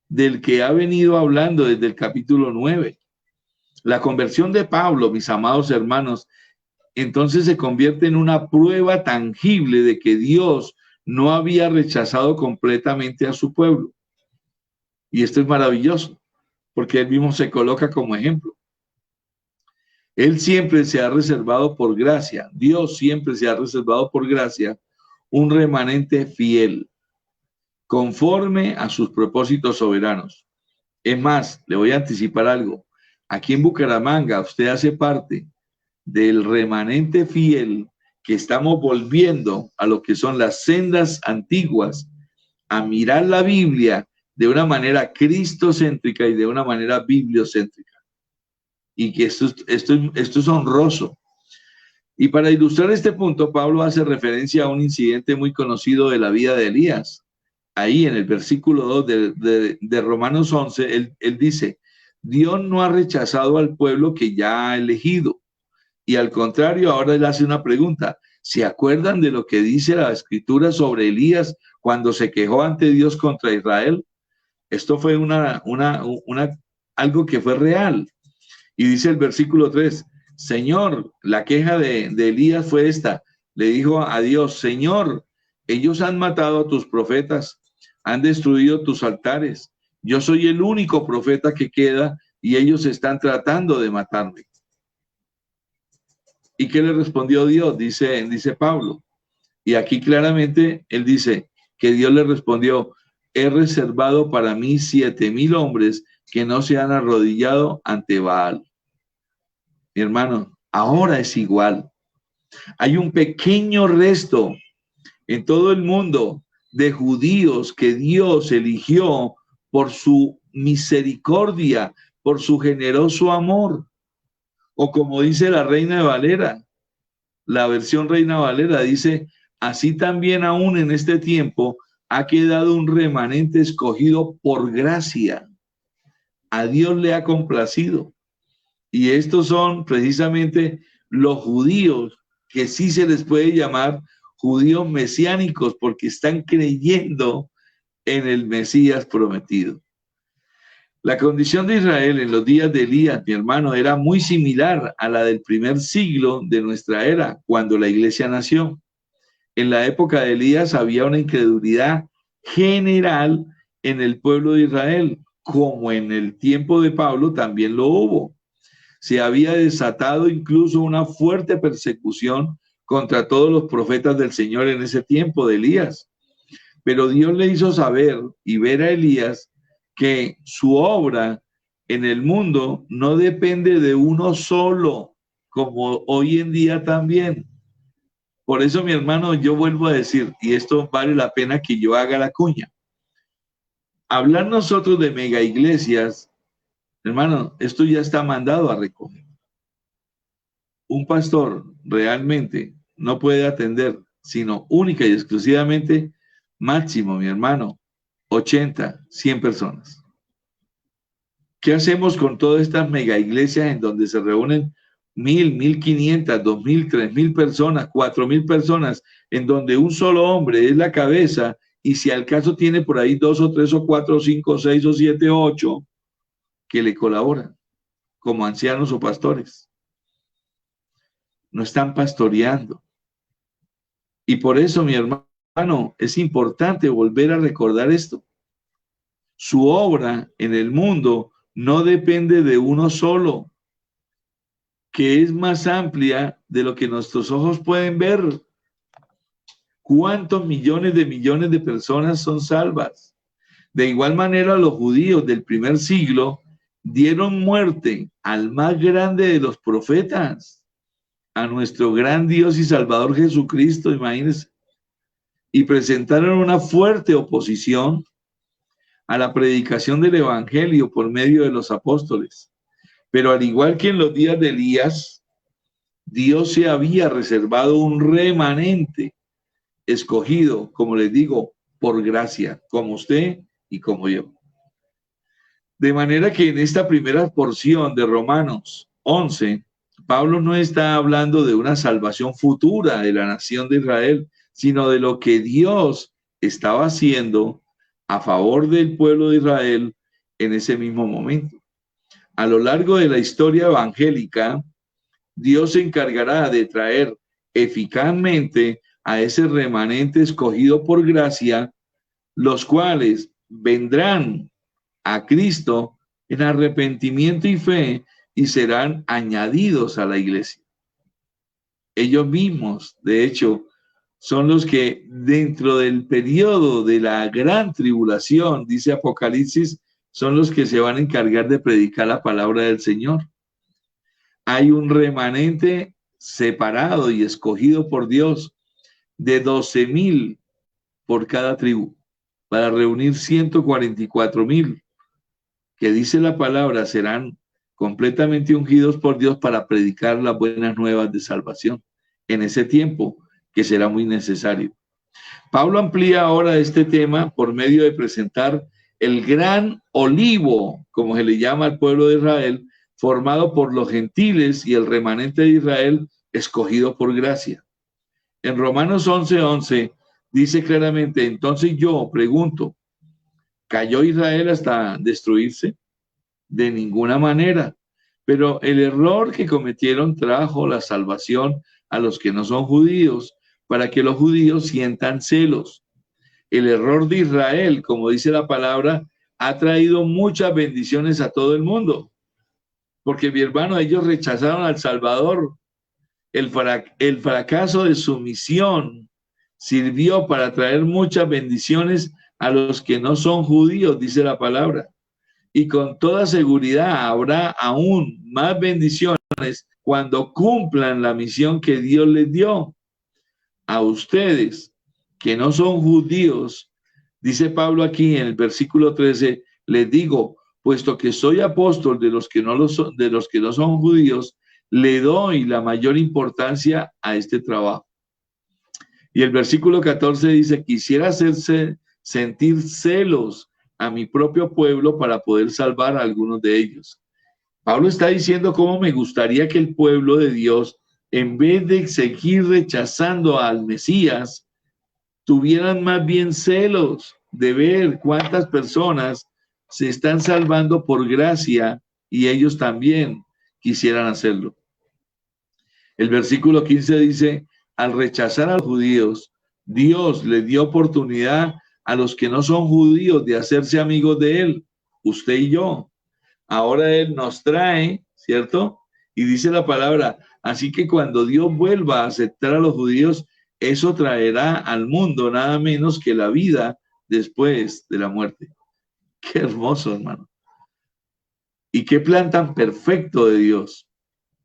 del que ha venido hablando desde el capítulo 9. La conversión de Pablo, mis amados hermanos, entonces se convierte en una prueba tangible de que Dios no había rechazado completamente a su pueblo. Y esto es maravilloso, porque él mismo se coloca como ejemplo. Él siempre se ha reservado por gracia, Dios siempre se ha reservado por gracia un remanente fiel, conforme a sus propósitos soberanos. Es más, le voy a anticipar algo. Aquí en Bucaramanga usted hace parte del remanente fiel que estamos volviendo a lo que son las sendas antiguas, a mirar la Biblia de una manera cristocéntrica y de una manera bibliocéntrica. Y que esto es honroso. Y para ilustrar este punto, Pablo hace referencia a un incidente muy conocido de la vida de Elías. Ahí en el versículo 2 de Romanos 11, él dice, Dios no ha rechazado al pueblo que ya ha elegido. Y al contrario, ahora él hace una pregunta. ¿Se acuerdan de lo que dice la Escritura sobre Elías cuando se quejó ante Dios contra Israel? Esto fue algo que fue real. Y dice el versículo 3, Señor, la queja de Elías fue esta. Le dijo a Dios, Señor, ellos han matado a tus profetas, han destruido tus altares. Yo soy el único profeta que queda y ellos están tratando de matarme. ¿Y qué le respondió Dios? Dice Pablo. Y aquí claramente él dice que Dios le respondió, he reservado para mí 7,000 hombres que no se han arrodillado ante Baal. Mi hermano, ahora es igual. Hay un pequeño resto en todo el mundo de judíos que Dios eligió por su misericordia, por su generoso amor. O como dice la Reina Valera, la versión Reina Valera dice, así también aún en este tiempo ha quedado un remanente escogido por gracia. A Dios le ha complacido. Y estos son precisamente los judíos, que sí se les puede llamar judíos mesiánicos, porque están creyendo en el Mesías prometido. La condición de Israel en los días de Elías, mi hermano, era muy similar a la del primer siglo de nuestra era, cuando la iglesia nació. En la época de Elías había una incredulidad general en el pueblo de Israel, como en el tiempo de Pablo también lo hubo. Se había desatado incluso una fuerte persecución contra todos los profetas del Señor en ese tiempo de Elías. Pero Dios le hizo saber y ver a Elías que su obra en el mundo no depende de uno solo, como hoy en día también. Por eso, mi hermano, yo vuelvo a decir, y esto vale la pena que yo haga la cuña. Hablar nosotros de mega iglesias, hermano, esto ya está mandado a recoger. Un pastor realmente no puede atender, sino única y exclusivamente, máximo, mi hermano, 80, 100 personas. ¿Qué hacemos con todas estas mega iglesias en donde se reúnen 1,000, 1,500, 2,000, 3,000 personas, 4,000 personas, en donde un solo hombre es la cabeza y si al caso tiene por ahí 2 o 3 o 4 o 5 o 6 o 7 o 8 que le colaboran como ancianos o pastores? No están pastoreando. Y por eso, mi hermano, es importante volver a recordar esto. Su obra en el mundo no depende de uno solo, que es más amplia de lo que nuestros ojos pueden ver. ¿Cuántos millones de personas son salvas? De igual manera, los judíos del primer siglo dieron muerte al más grande de los profetas, a nuestro gran Dios y Salvador Jesucristo, imagínense, y presentaron una fuerte oposición a la predicación del evangelio por medio de los apóstoles. Pero al igual que en los días de Elías, Dios se había reservado un remanente escogido, como les digo, por gracia, como usted y como yo. De manera que en esta primera porción de Romanos 11, Pablo no está hablando de una salvación futura de la nación de Israel, sino de lo que Dios estaba haciendo a favor del pueblo de Israel en ese mismo momento. A lo largo de la historia evangélica, Dios se encargará de traer eficazmente a ese remanente escogido por gracia, los cuales vendrán a Cristo en arrepentimiento y fe y serán añadidos a la iglesia. Ellos mismos, de hecho, son los que dentro del periodo de la gran tribulación, dice Apocalipsis, son los que se van a encargar de predicar la palabra del Señor. Hay un remanente separado y escogido por Dios de 12,000 por cada tribu, para reunir 144,000, que dice la palabra, serán completamente ungidos por Dios para predicar las buenas nuevas de salvación en ese tiempo que será muy necesario. Pablo amplía ahora este tema por medio de presentar el gran olivo, como se le llama al pueblo de Israel, formado por los gentiles y el remanente de Israel escogido por gracia. En Romanos 11:11 dice claramente, entonces yo pregunto, ¿cayó Israel hasta destruirse? De ninguna manera, pero el error que cometieron trajo la salvación a los que no son judíos, para que los judíos sientan celos. El error de Israel, como dice la palabra, ha traído muchas bendiciones a todo el mundo, porque mi hermano, ellos rechazaron al Salvador. El fracaso de su misión sirvió para traer muchas bendiciones a los que no son judíos, dice la palabra. Y con toda seguridad habrá aún más bendiciones cuando cumplan la misión que Dios les dio. A ustedes, que no son judíos, dice Pablo aquí en el versículo 13, les digo, puesto que soy apóstol de los que no son judíos, le doy la mayor importancia a este trabajo. Y el versículo 14 dice, quisiera sentir celos a mi propio pueblo para poder salvar a algunos de ellos. Pablo está diciendo cómo me gustaría que el pueblo de Dios, en vez de seguir rechazando al Mesías, tuvieran más bien celos de ver cuántas personas se están salvando por gracia y ellos también quisieran hacerlo. El versículo 15 dice, al rechazar a los judíos, Dios les dio oportunidad a los que no son judíos de hacerse amigos de Él, usted y yo. Ahora Él nos trae, ¿cierto? Y dice la palabra, así que cuando Dios vuelva a aceptar a los judíos, eso traerá al mundo nada menos que la vida después de la muerte. Qué hermoso, hermano. Y qué plan tan perfecto de Dios.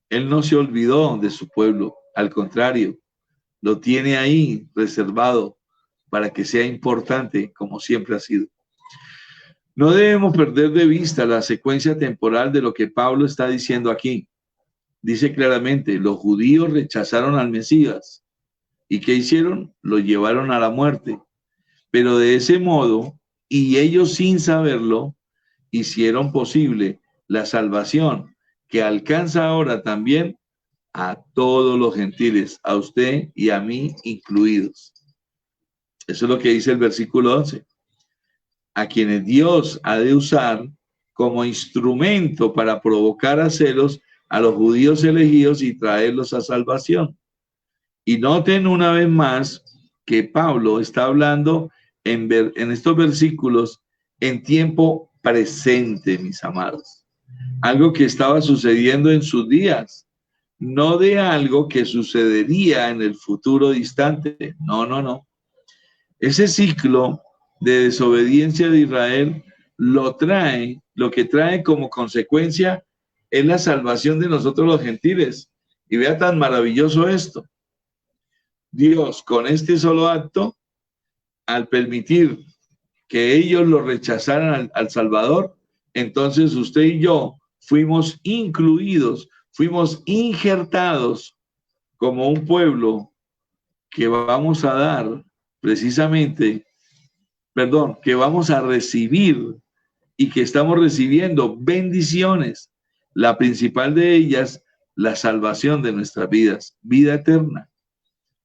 Él no se olvidó de su pueblo, al contrario, lo tiene ahí reservado para que sea importante como siempre ha sido. No debemos perder de vista la secuencia temporal de lo que Pablo está diciendo aquí. Dice claramente, los judíos rechazaron al Mesías. ¿Y qué hicieron? Lo llevaron a la muerte. Pero de ese modo, y ellos sin saberlo, hicieron posible la salvación que alcanza ahora también a todos los gentiles, a usted y a mí incluidos. Eso es lo que dice el versículo 11. A quienes Dios ha de usar como instrumento para provocar a celos a los judíos elegidos y traerlos a salvación. Y noten una vez más que Pablo está hablando en estos versículos en tiempo presente, mis amados. Algo que estaba sucediendo en sus días, no de algo que sucedería en el futuro distante. No, no, no. Ese ciclo de desobediencia de Israel lo que trae como consecuencia es la salvación de nosotros los gentiles. Y vea tan maravilloso esto. Dios, con este solo acto, al permitir que ellos lo rechazaran al Salvador, entonces usted y yo fuimos incluidos, fuimos injertados como un pueblo que vamos a dar precisamente, que vamos a recibir y que estamos recibiendo bendiciones. La principal de ellas, la salvación de nuestras vidas, vida eterna,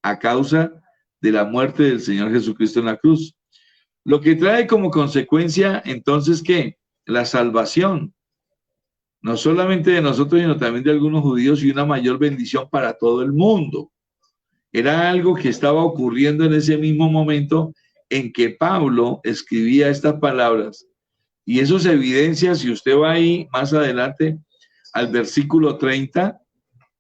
a causa de la muerte del Señor Jesucristo en la cruz. Lo que trae como consecuencia, entonces, ¿qué? La salvación, no solamente de nosotros, sino también de algunos judíos y una mayor bendición para todo el mundo. Era algo que estaba ocurriendo en ese mismo momento en que Pablo escribía estas palabras. Y eso se evidencia, si usted va ahí más adelante, al versículo 30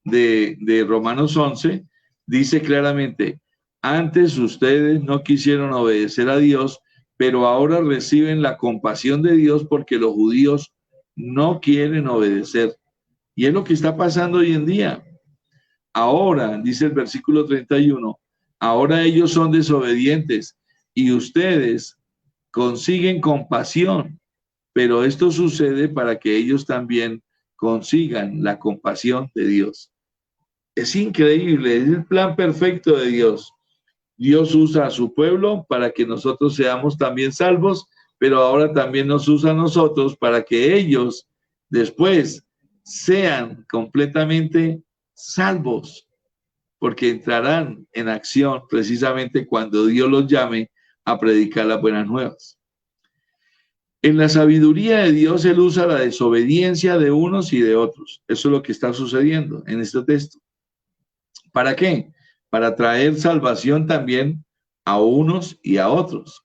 de Romanos 11, dice claramente, antes ustedes no quisieron obedecer a Dios, pero ahora reciben la compasión de Dios porque los judíos no quieren obedecer. Y es lo que está pasando hoy en día. Ahora, dice el versículo 31, ahora ellos son desobedientes y ustedes consiguen compasión, pero esto sucede para que ellos también consigan la compasión de Dios. Es increíble, es el plan perfecto de Dios. Dios usa a su pueblo para que nosotros seamos también salvos, pero ahora también nos usa a nosotros para que ellos después sean completamente salvos, porque entrarán en acción precisamente cuando Dios los llame a predicar las buenas nuevas. En la sabiduría de Dios, Él usa la desobediencia de unos y de otros. Eso es lo que está sucediendo en este texto. ¿Para qué? Para traer salvación también a unos y a otros.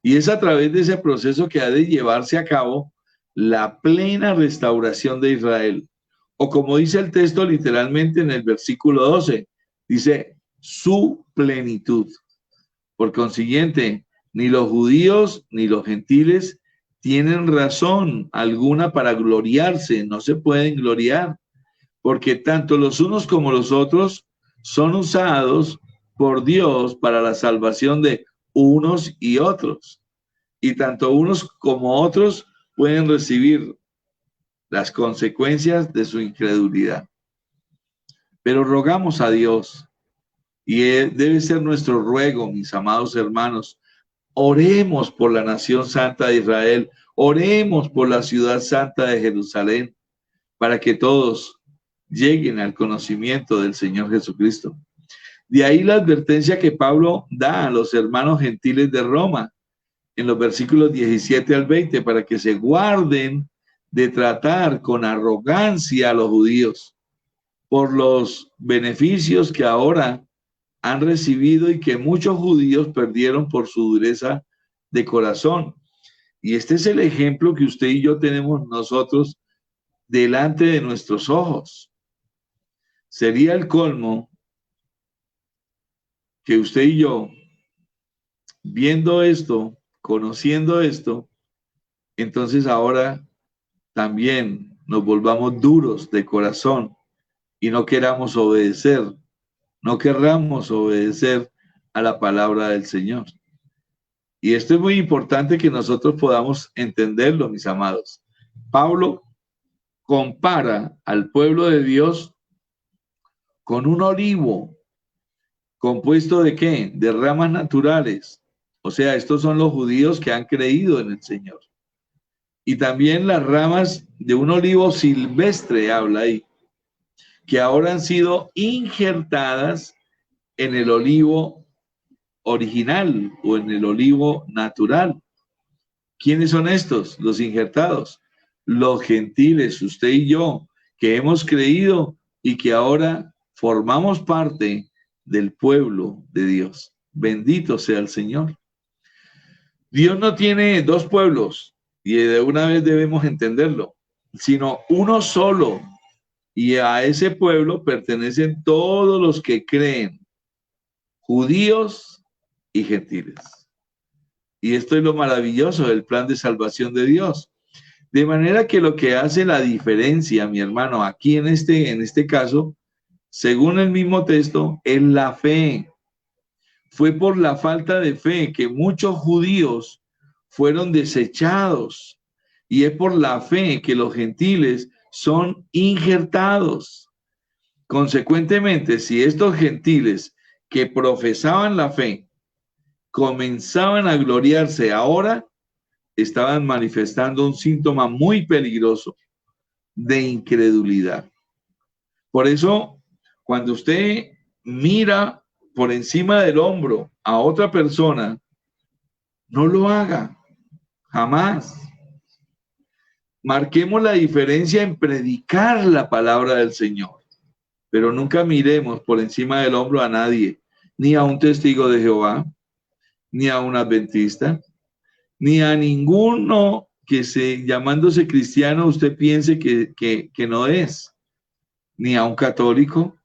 Y es a través de ese proceso que ha de llevarse a cabo la plena restauración de Israel. O como dice el texto literalmente en el versículo 12, dice su plenitud. Por consiguiente, Ni los judíos ni los gentiles tienen razón alguna para gloriarse, no se pueden gloriar, porque tanto los unos como los otros son usados por Dios para la salvación de unos y otros. Y tanto unos como otros pueden recibir las consecuencias de su incredulidad. Pero rogamos a Dios, y debe ser nuestro ruego, mis amados hermanos, oremos por la nación santa de Israel, oremos por la ciudad santa de Jerusalén, para que todos lleguen al conocimiento del Señor Jesucristo. De ahí la advertencia que Pablo da a los hermanos gentiles de Roma, en los versículos 17 al 20, para que se guarden de tratar con arrogancia a los judíos por los beneficios que ahora han recibido y que muchos judíos perdieron por su dureza de corazón. Y este es el ejemplo que usted y yo tenemos nosotros delante de nuestros ojos. Sería el colmo que usted y yo, viendo esto, conociendo esto, entonces ahora también nos volvamos duros de corazón y no queramos obedecer, no querramos obedecer a la palabra del Señor. Y esto es muy importante que nosotros podamos entenderlo, mis amados. Pablo compara al pueblo de Dios con un olivo compuesto ¿de qué? De ramas naturales. O sea, estos son los judíos que han creído en el Señor. Y también las ramas de un olivo silvestre, habla ahí, que ahora han sido injertadas en el olivo original o en el olivo natural. ¿Quiénes son estos? Los injertados. Los gentiles, usted y yo, que hemos creído y que ahora formamos parte del pueblo de Dios. Bendito sea el Señor. Dios no tiene dos pueblos, y de una vez debemos entenderlo, sino uno solo. Y a ese pueblo pertenecen todos los que creen, judíos y gentiles. Y esto es lo maravilloso del plan de salvación de Dios. De manera que lo que hace la diferencia, mi hermano, aquí en este caso, según el mismo texto, es la fe. Fue por la falta de fe que muchos judíos fueron desechados. Y es por la fe que los gentiles son injertados. Consecuentemente, si estos gentiles que profesaban la fe comenzaban a gloriarse ahora, estaban manifestando un síntoma muy peligroso de incredulidad. Por eso, cuando usted mira por encima del hombro a otra persona, no lo haga, jamás. Marquemos la diferencia en predicar la palabra del Señor, pero nunca miremos por encima del hombro a nadie, ni a un testigo de Jehová, ni a un adventista, ni a ninguno que llamándose cristiano usted piense que no es, ni a un católico,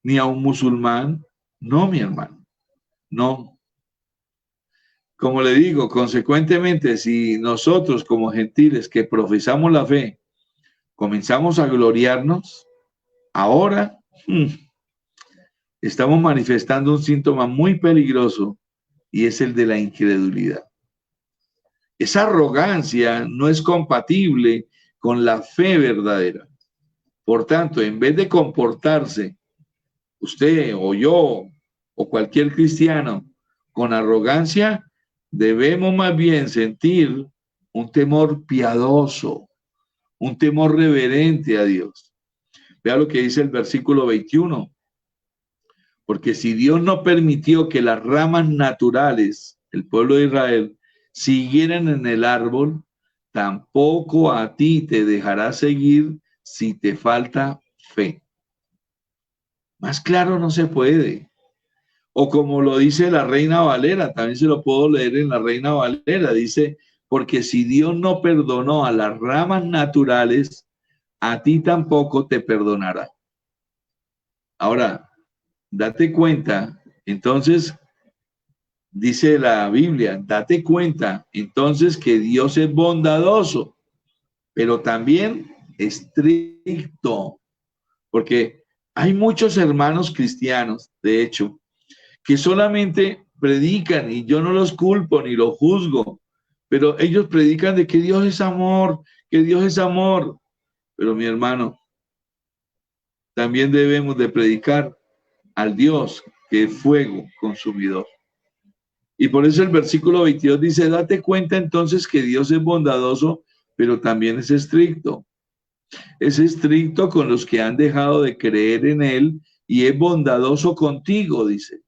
ni a un musulmán. No, mi hermano, no. Como le digo, consecuentemente, si nosotros como gentiles que profesamos la fe comenzamos a gloriarnos, ahora estamos manifestando un síntoma muy peligroso y es el de la incredulidad. Esa arrogancia no es compatible con la fe verdadera. Por tanto, en vez de comportarse usted o yo o cualquier cristiano con arrogancia, debemos más bien sentir un temor piadoso, un temor reverente a Dios. Vea lo que dice el versículo 21. Porque si Dios no permitió que las ramas naturales, el pueblo de Israel, siguieran en el árbol, tampoco a ti te dejará seguir si te falta fe. Más claro no se puede. O como lo dice la Reina Valera, también se lo puedo leer en la Reina Valera, dice, porque si Dios no perdonó a las ramas naturales, a ti tampoco te perdonará. Ahora, date cuenta, entonces, dice la Biblia, date cuenta entonces que Dios es bondadoso, pero también estricto, porque hay muchos hermanos cristianos, de hecho, que solamente predican, y yo no los culpo ni los juzgo, pero ellos predican de que Dios es amor, que Dios es amor. Pero mi hermano, también debemos de predicar al Dios que es fuego consumidor. Y por eso el versículo 22 dice, date cuenta entonces que Dios es bondadoso, pero también es estricto. Es estricto con los que han dejado de creer en Él y es bondadoso contigo, dice.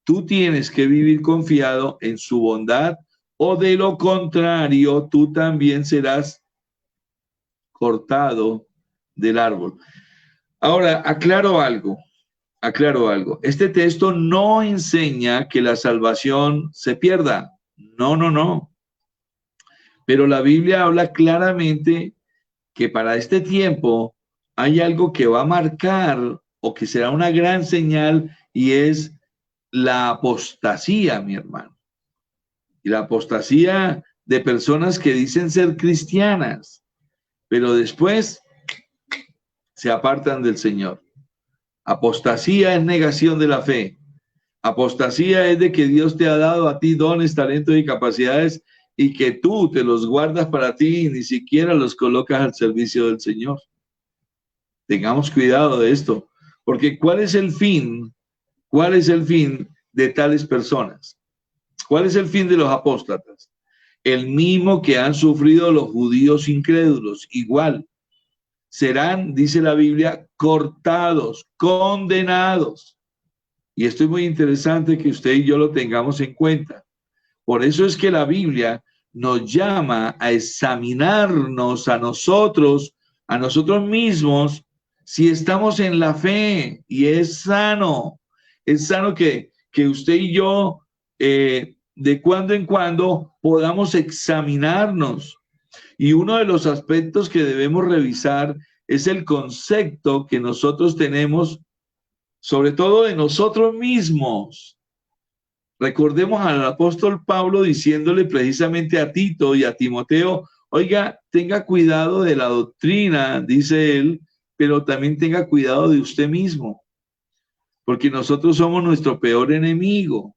Tú tienes que vivir confiado en su bondad o de lo contrario, tú también serás cortado del árbol. Ahora, aclaro algo. Este texto no enseña que la salvación se pierda. No, no, no. Pero la Biblia habla claramente que para este tiempo hay algo que va a marcar o que será una gran señal y es la apostasía, mi hermano. Y la apostasía de personas que dicen ser cristianas, pero después se apartan del Señor. Apostasía es negación de la fe. Apostasía es de que Dios te ha dado a ti dones, talentos y capacidades y que tú te los guardas para ti y ni siquiera los colocas al servicio del Señor. Tengamos cuidado de esto, porque ¿cuál es el fin? ¿Cuál es el fin de tales personas? ¿Cuál es el fin de los apóstatas? El mismo que han sufrido los judíos incrédulos, igual. Serán, dice la Biblia, cortados, condenados. Y esto es muy interesante que usted y yo lo tengamos en cuenta. Por eso es que la Biblia nos llama a examinarnos a nosotros mismos, si estamos en la fe. Y es sano que usted y yo de cuando en cuando podamos examinarnos. Y uno de los aspectos que debemos revisar es el concepto que nosotros tenemos, sobre todo de nosotros mismos. Recordemos al apóstol Pablo diciéndole precisamente a Tito y a Timoteo, oiga, tenga cuidado de la doctrina, dice él, pero también tenga cuidado de usted mismo, porque nosotros somos nuestro peor enemigo.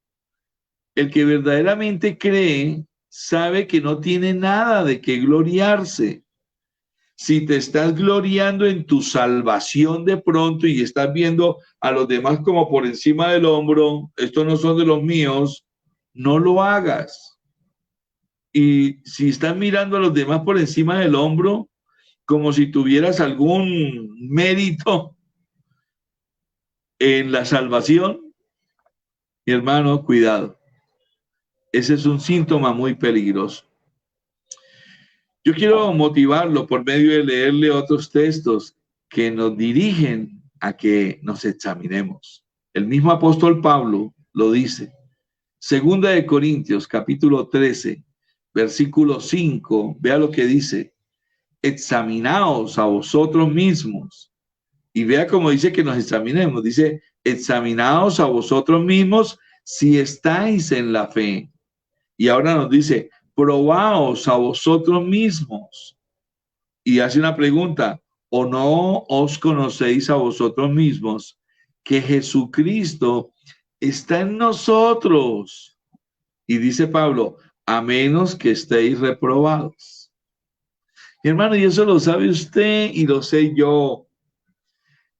El que verdaderamente cree sabe que no tiene nada de qué gloriarse. Si te estás gloriando en tu salvación de pronto y estás viendo a los demás como por encima del hombro, estos no son de los míos, no lo hagas. Y si estás mirando a los demás por encima del hombro, como si tuvieras algún mérito en la salvación, mi hermano, cuidado. Ese es un síntoma muy peligroso. Yo quiero motivarlo por medio de leerle otros textos que nos dirigen a que nos examinemos. El mismo apóstol Pablo lo dice. Segunda de Corintios, capítulo 13, versículo 5. Vea lo que dice. Examinaos a vosotros mismos. Y vea cómo dice que nos examinemos. Dice, examinaos a vosotros mismos si estáis en la fe. Y ahora nos dice, probaos a vosotros mismos. Y hace una pregunta, ¿o no os conocéis a vosotros mismos que Jesucristo está en nosotros? Y dice Pablo, a menos que estéis reprobados. Mi hermano, y eso lo sabe usted y lo sé yo.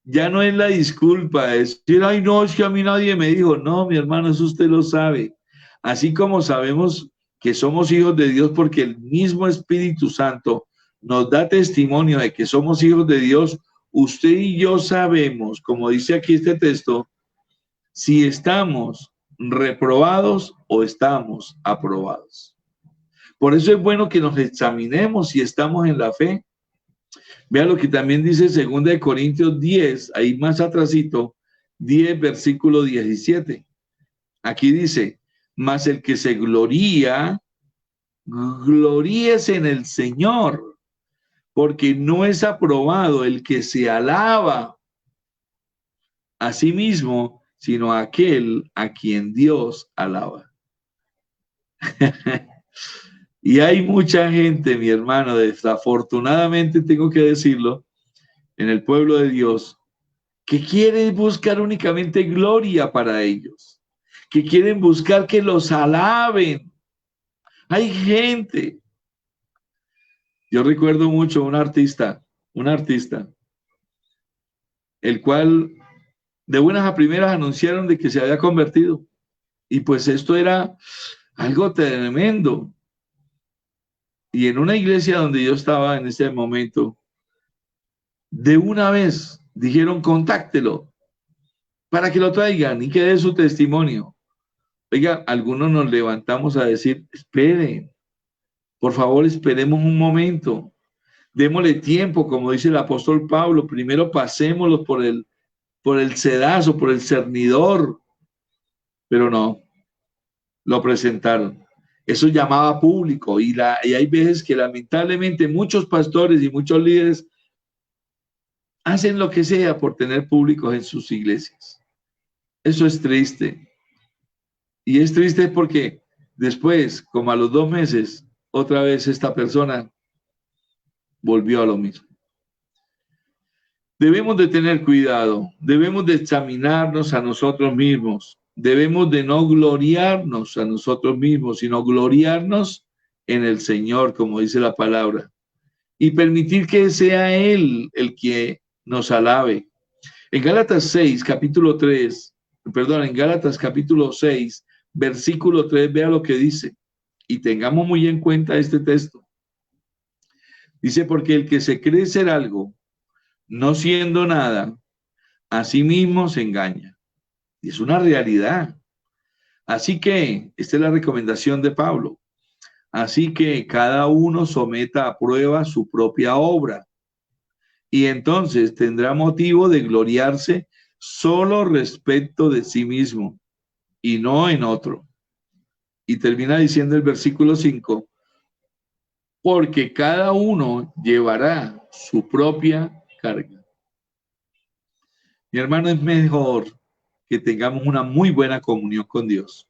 Ya no es la disculpa, es decir, ay no, es que a mí nadie me dijo. No, mi hermano, eso usted lo sabe. Así como sabemos que somos hijos de Dios porque el mismo Espíritu Santo nos da testimonio de que somos hijos de Dios, usted y yo sabemos, como dice aquí este texto, si estamos reprobados o estamos aprobados. Por eso es bueno que nos examinemos si estamos en la fe. Vea lo que también dice 2 Corintios 10, ahí más atrasito, 10, versículo 17. Aquí dice, mas el que se gloría, gloríese en el Señor, porque no es aprobado el que se alaba a sí mismo, sino aquel a quien Dios alaba. Y hay mucha gente, mi hermano, desafortunadamente tengo que decirlo, en el pueblo de Dios, que quiere buscar únicamente gloria para ellos, que quieren buscar que los alaben. Hay gente. Yo recuerdo mucho un artista, el cual de buenas a primeras anunciaron de que se había convertido. Y pues esto era algo tremendo. Y en una iglesia donde yo estaba en ese momento, de una vez dijeron, contáctelo para que lo traigan y que dé su testimonio. Oiga, algunos nos levantamos a decir, esperen, por favor, esperemos un momento. Démosle tiempo, como dice el apóstol Pablo, primero pasémoslo por el sedazo, por el cernidor. Pero no, lo presentaron. Eso llamaba público y hay veces que lamentablemente muchos pastores y muchos líderes hacen lo que sea por tener públicos en sus iglesias. Eso es triste. Y es triste porque después, como a los 2 meses, otra vez esta persona volvió a lo mismo. Debemos de tener cuidado, debemos de examinarnos a nosotros mismos, debemos de no gloriarnos a nosotros mismos, sino gloriarnos en el Señor, como dice la palabra, y permitir que sea Él el que nos alabe. En Gálatas 6, capítulo 3, en Gálatas capítulo 6, versículo 3, vea lo que dice, y tengamos muy en cuenta este texto. Dice, porque el que se cree ser algo, no siendo nada, a sí mismo se engaña. Y es una realidad. Así que, esta es la recomendación de Pablo. Así que cada uno someta a prueba su propia obra. Y entonces tendrá motivo de gloriarse solo respecto de sí mismo y no en otro. Y termina diciendo el versículo 5, porque cada uno llevará su propia carga. Mi hermano, es mejor que tengamos una muy buena comunión con Dios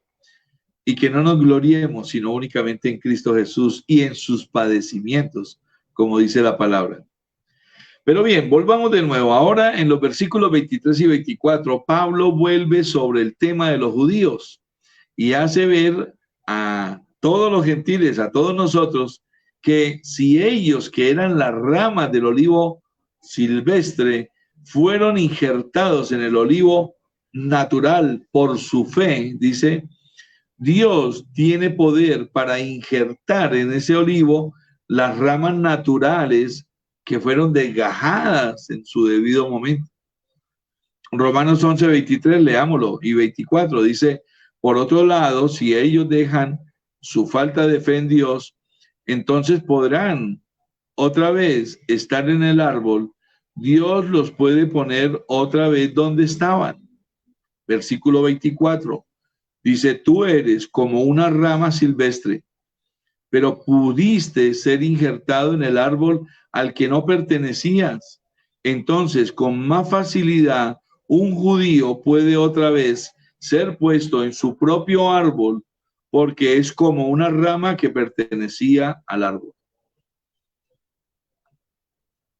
y que no nos gloriemos, sino únicamente en Cristo Jesús y en sus padecimientos, como dice la palabra. Pero bien, volvamos de nuevo. Ahora en los versículos 23 y 24, Pablo vuelve sobre el tema de los judíos y hace ver a todos los gentiles, a todos nosotros, que si ellos, que eran las ramas del olivo silvestre, fueron injertados en el olivo natural por su fe, dice, Dios tiene poder para injertar en ese olivo las ramas naturales que fueron desgajadas en su debido momento. Romanos 11, 23, leámoslo, y 24, dice, por otro lado, si ellos dejan su falta de fe en Dios, entonces podrán otra vez estar en el árbol. Dios los puede poner otra vez donde estaban. Versículo 24, dice, tú eres como una rama silvestre, pero pudiste ser injertado en el árbol al que no pertenecías. Entonces, con más facilidad, un judío puede otra vez ser puesto en su propio árbol, porque es como una rama que pertenecía al árbol.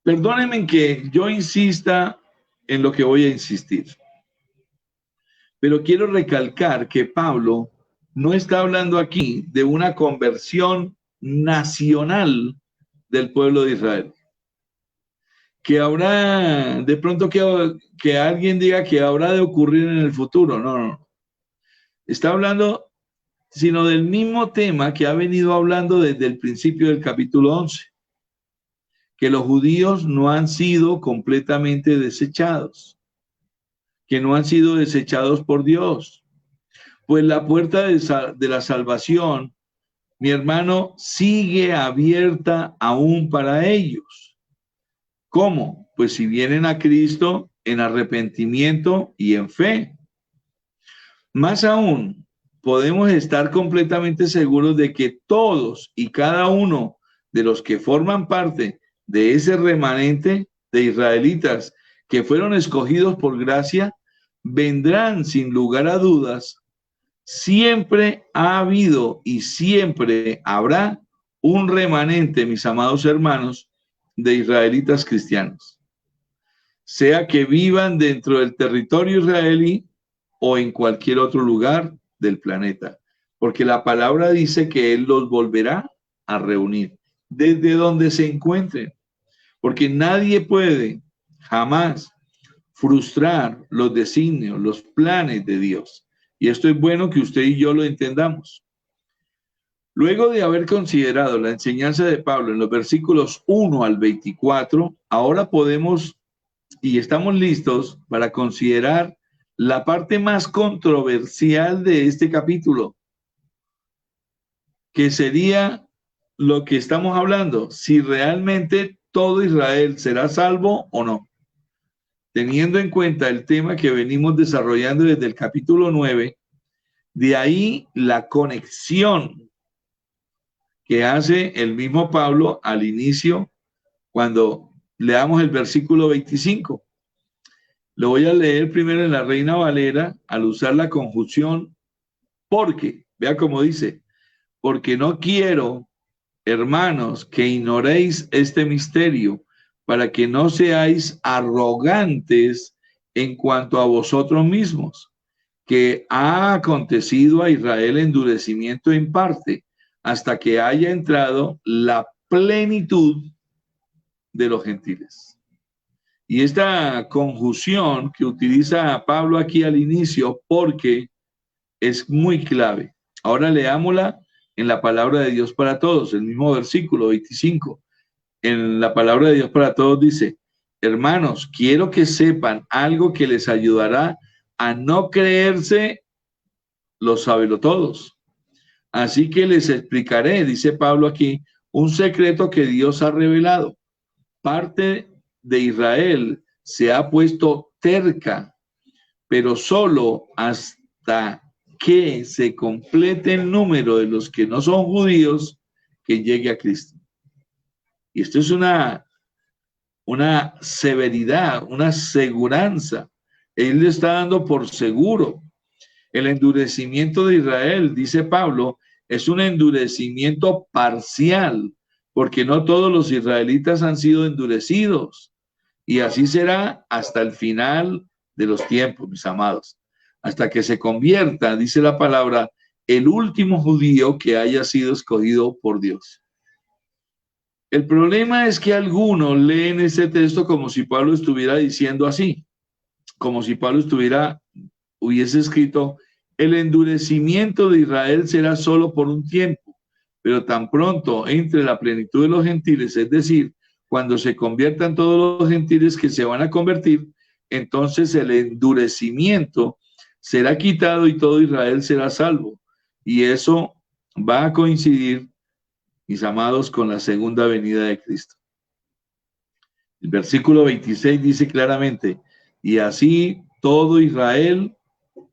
Perdónenme que yo insista en lo que voy a insistir, pero quiero recalcar que Pablo no está hablando aquí de una conversión nacional del pueblo de Israel. Que habrá, de pronto que alguien diga que habrá de ocurrir en el futuro. No. Está hablando, sino del mismo tema que ha venido hablando desde el principio del capítulo 11. Que los judíos no han sido completamente desechados. Que no han sido desechados por Dios. Pues la puerta de la salvación, mi hermano, sigue abierta aún para ellos. ¿Cómo? Pues si vienen a Cristo en arrepentimiento y en fe. Más aún, podemos estar completamente seguros de que todos y cada uno de los que forman parte de ese remanente de israelitas que fueron escogidos por gracia, vendrán sin lugar a dudas Siempre ha habido y siempre habrá un remanente, mis amados hermanos, de israelitas cristianos, sea que vivan dentro del territorio israelí o en cualquier otro lugar del planeta, porque la palabra dice que Él los volverá a reunir desde donde se encuentren, porque nadie puede jamás frustrar los designios, los planes de Dios. Y esto es bueno que usted y yo lo entendamos. Luego de haber considerado la enseñanza de Pablo en los versículos 1 al 24, ahora podemos y estamos listos para considerar la parte más controversial de este capítulo, que sería lo que estamos hablando, si realmente todo Israel será salvo o no. Teniendo en cuenta el tema que venimos desarrollando desde el capítulo 9, de ahí la conexión que hace el mismo Pablo al inicio cuando leamos el versículo 25. Lo voy a leer primero en la Reina Valera al usar la conjunción porque, vea cómo dice, porque no quiero, hermanos, que ignoréis este misterio, para que no seáis arrogantes en cuanto a vosotros mismos, que ha acontecido a Israel endurecimiento en parte, hasta que haya entrado la plenitud de los gentiles. Y esta conjunción que utiliza Pablo aquí al inicio, porque es muy clave. Ahora leámosla en la palabra de Dios para todos, el mismo versículo 25. En la palabra de Dios para todos dice, hermanos, quiero que sepan algo que les ayudará a no creerse los sabelotodos. Así que les explicaré, dice Pablo aquí, un secreto que Dios ha revelado. Parte de Israel se ha puesto terca, pero solo hasta que se complete el número de los que no son judíos, que llegue a Cristo. Y esto es una severidad, una seguranza. Él le está dando por seguro. El endurecimiento de Israel, dice Pablo, es un endurecimiento parcial, porque no todos los israelitas han sido endurecidos. Y así será hasta el final de los tiempos, mis amados. Hasta que se convierta, dice la palabra, el último judío que haya sido escogido por Dios. El problema es que algunos leen este texto como si Pablo estuviera diciendo así, como si Pablo hubiese escrito, el endurecimiento de Israel será solo por un tiempo, pero tan pronto entre la plenitud de los gentiles, es decir, cuando se conviertan todos los gentiles que se van a convertir, entonces el endurecimiento será quitado y todo Israel será salvo. Y eso va a coincidir, mis amados, con la segunda venida de Cristo. El versículo 26 dice claramente, y así todo Israel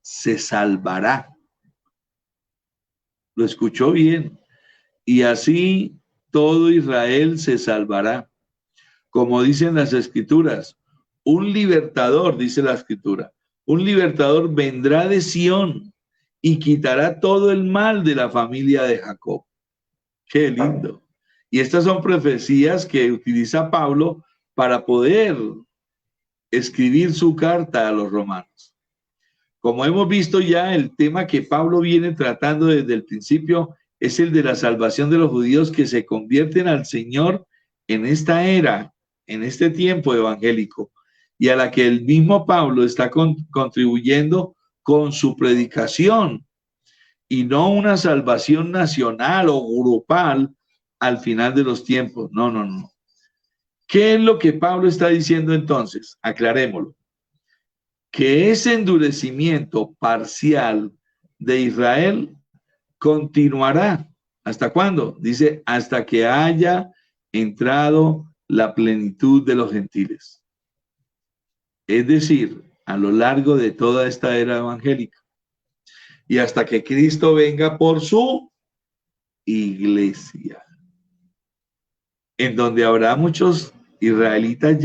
se salvará. Lo escuchó bien. Y así todo Israel se salvará. Como dicen las escrituras, un libertador, dice la escritura, un libertador vendrá de Sión y quitará todo el mal de la familia de Jacob. Qué lindo. Y estas son profecías que utiliza Pablo para poder escribir su carta a los romanos. Como hemos visto ya, el tema que Pablo viene tratando desde el principio es el de la salvación de los judíos que se convierten al Señor en esta era, en este tiempo evangélico, y a la que el mismo Pablo está contribuyendo con su predicación, y no una salvación nacional o grupal al final de los tiempos. No, no, no. ¿Qué es lo que Pablo está diciendo entonces? Aclarémoslo. Que ese endurecimiento parcial de Israel continuará. ¿Hasta cuándo? Dice, hasta que haya entrado la plenitud de los gentiles. Es decir, a lo largo de toda esta era evangélica. Y hasta que Cristo venga por su iglesia, en donde habrá muchos israelitas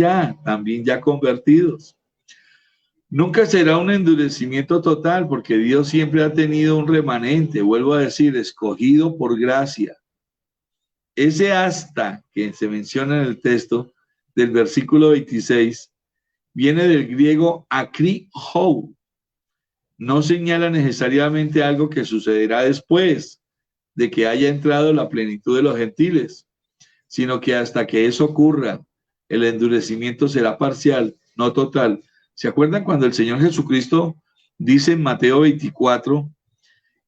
también ya convertidos. Nunca será un endurecimiento total, porque Dios siempre ha tenido un remanente, vuelvo a decir, escogido por gracia. Ese hasta que se menciona en el texto del versículo 26 viene del griego akrihou. No señala necesariamente algo que sucederá después de que haya entrado la plenitud de los gentiles, sino que hasta que eso ocurra, el endurecimiento será parcial, no total. ¿Se acuerdan cuando el Señor Jesucristo dice en Mateo 24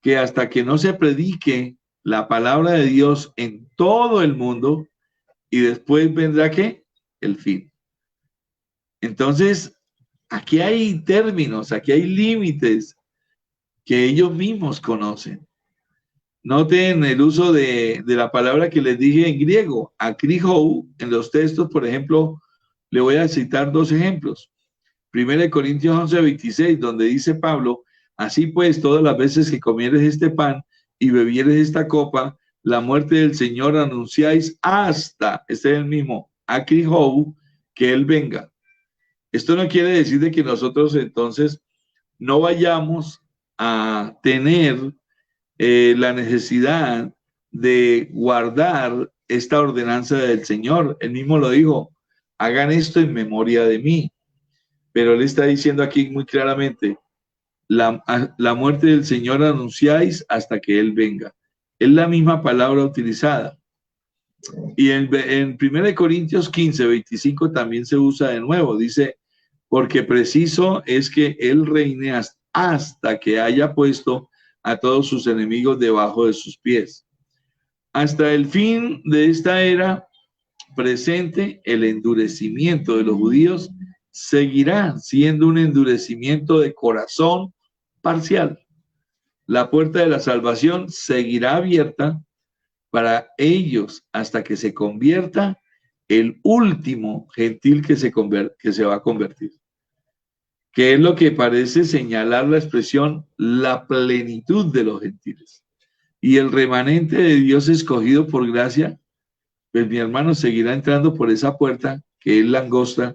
que hasta que no se predique la palabra de Dios en todo el mundo, y después vendrá ¿qué? El fin? Entonces, aquí hay términos, aquí hay límites que ellos mismos conocen. Noten el uso de la palabra que les dije en griego, akrihou, en los textos, por ejemplo, le voy a citar dos ejemplos. 1 Corintios 11:26, donde dice Pablo, así pues, todas las veces que comieres este pan y bebieres esta copa, la muerte del Señor anunciáis hasta, este es el mismo, akrihou, que Él venga. Esto no quiere decir de que nosotros entonces no vayamos a tener la necesidad de guardar esta ordenanza del Señor. Él mismo lo dijo, hagan esto en memoria de mí. Pero Él está diciendo aquí muy claramente, la muerte del Señor anunciáis hasta que Él venga. Es la misma palabra utilizada. Y en 1 Corintios 15:25 también se usa de nuevo. Dice, porque preciso es que Él reine hasta que haya puesto a todos sus enemigos debajo de sus pies. Hasta el fin de esta era presente, el endurecimiento de los judíos seguirá siendo un endurecimiento de corazón parcial. La puerta de la salvación seguirá abierta para ellos hasta que se convierta el último gentil que se va a convertir, que es lo que parece señalar la expresión la plenitud de los gentiles. Y el remanente de Dios escogido por gracia, pues mi hermano seguirá entrando por esa puerta que es la angosta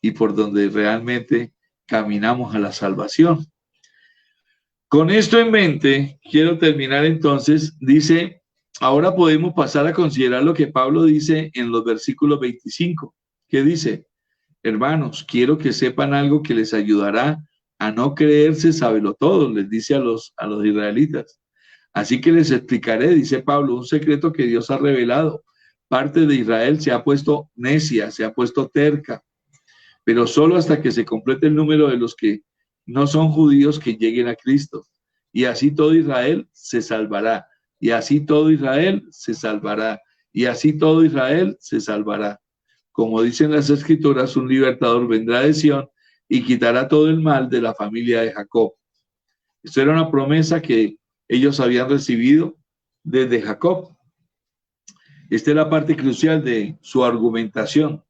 y por donde realmente caminamos a la salvación. Con esto en mente, quiero terminar entonces, dice, ahora podemos pasar a considerar lo que Pablo dice en los versículos 25, que dice, hermanos, quiero que sepan algo que les ayudará a no creerse sabelotodos, les dice a los israelitas. Así que les explicaré, dice Pablo, un secreto que Dios ha revelado. Parte de Israel se ha puesto necia, se ha puesto terca, pero solo hasta que se complete el número de los que no son judíos que lleguen a Cristo. Y así todo Israel se salvará. Y así todo Israel se salvará. Y así todo Israel se salvará. Como dicen las Escrituras, un libertador vendrá de Sión y quitará todo el mal de la familia de Jacob. Esto era una promesa que ellos habían recibido desde Jacob. Esta es la parte crucial de su argumentación.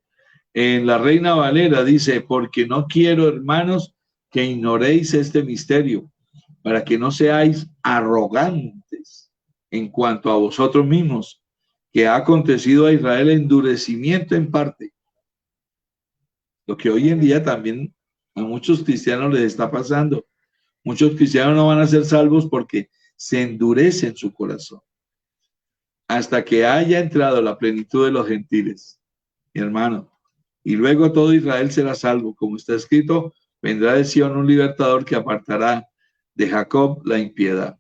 En la Reina Valera dice, porque no quiero, hermanos, que ignoréis este misterio, para que no seáis arrogantes en cuanto a vosotros mismos, que ha acontecido a Israel endurecimiento en parte. Lo que hoy en día también a muchos cristianos les está pasando. Muchos cristianos no van a ser salvos porque se endurece en su corazón. Hasta que haya entrado la plenitud de los gentiles, mi hermano. Y luego todo Israel será salvo. Como está escrito, vendrá de Sión un libertador que apartará de Jacob la impiedad.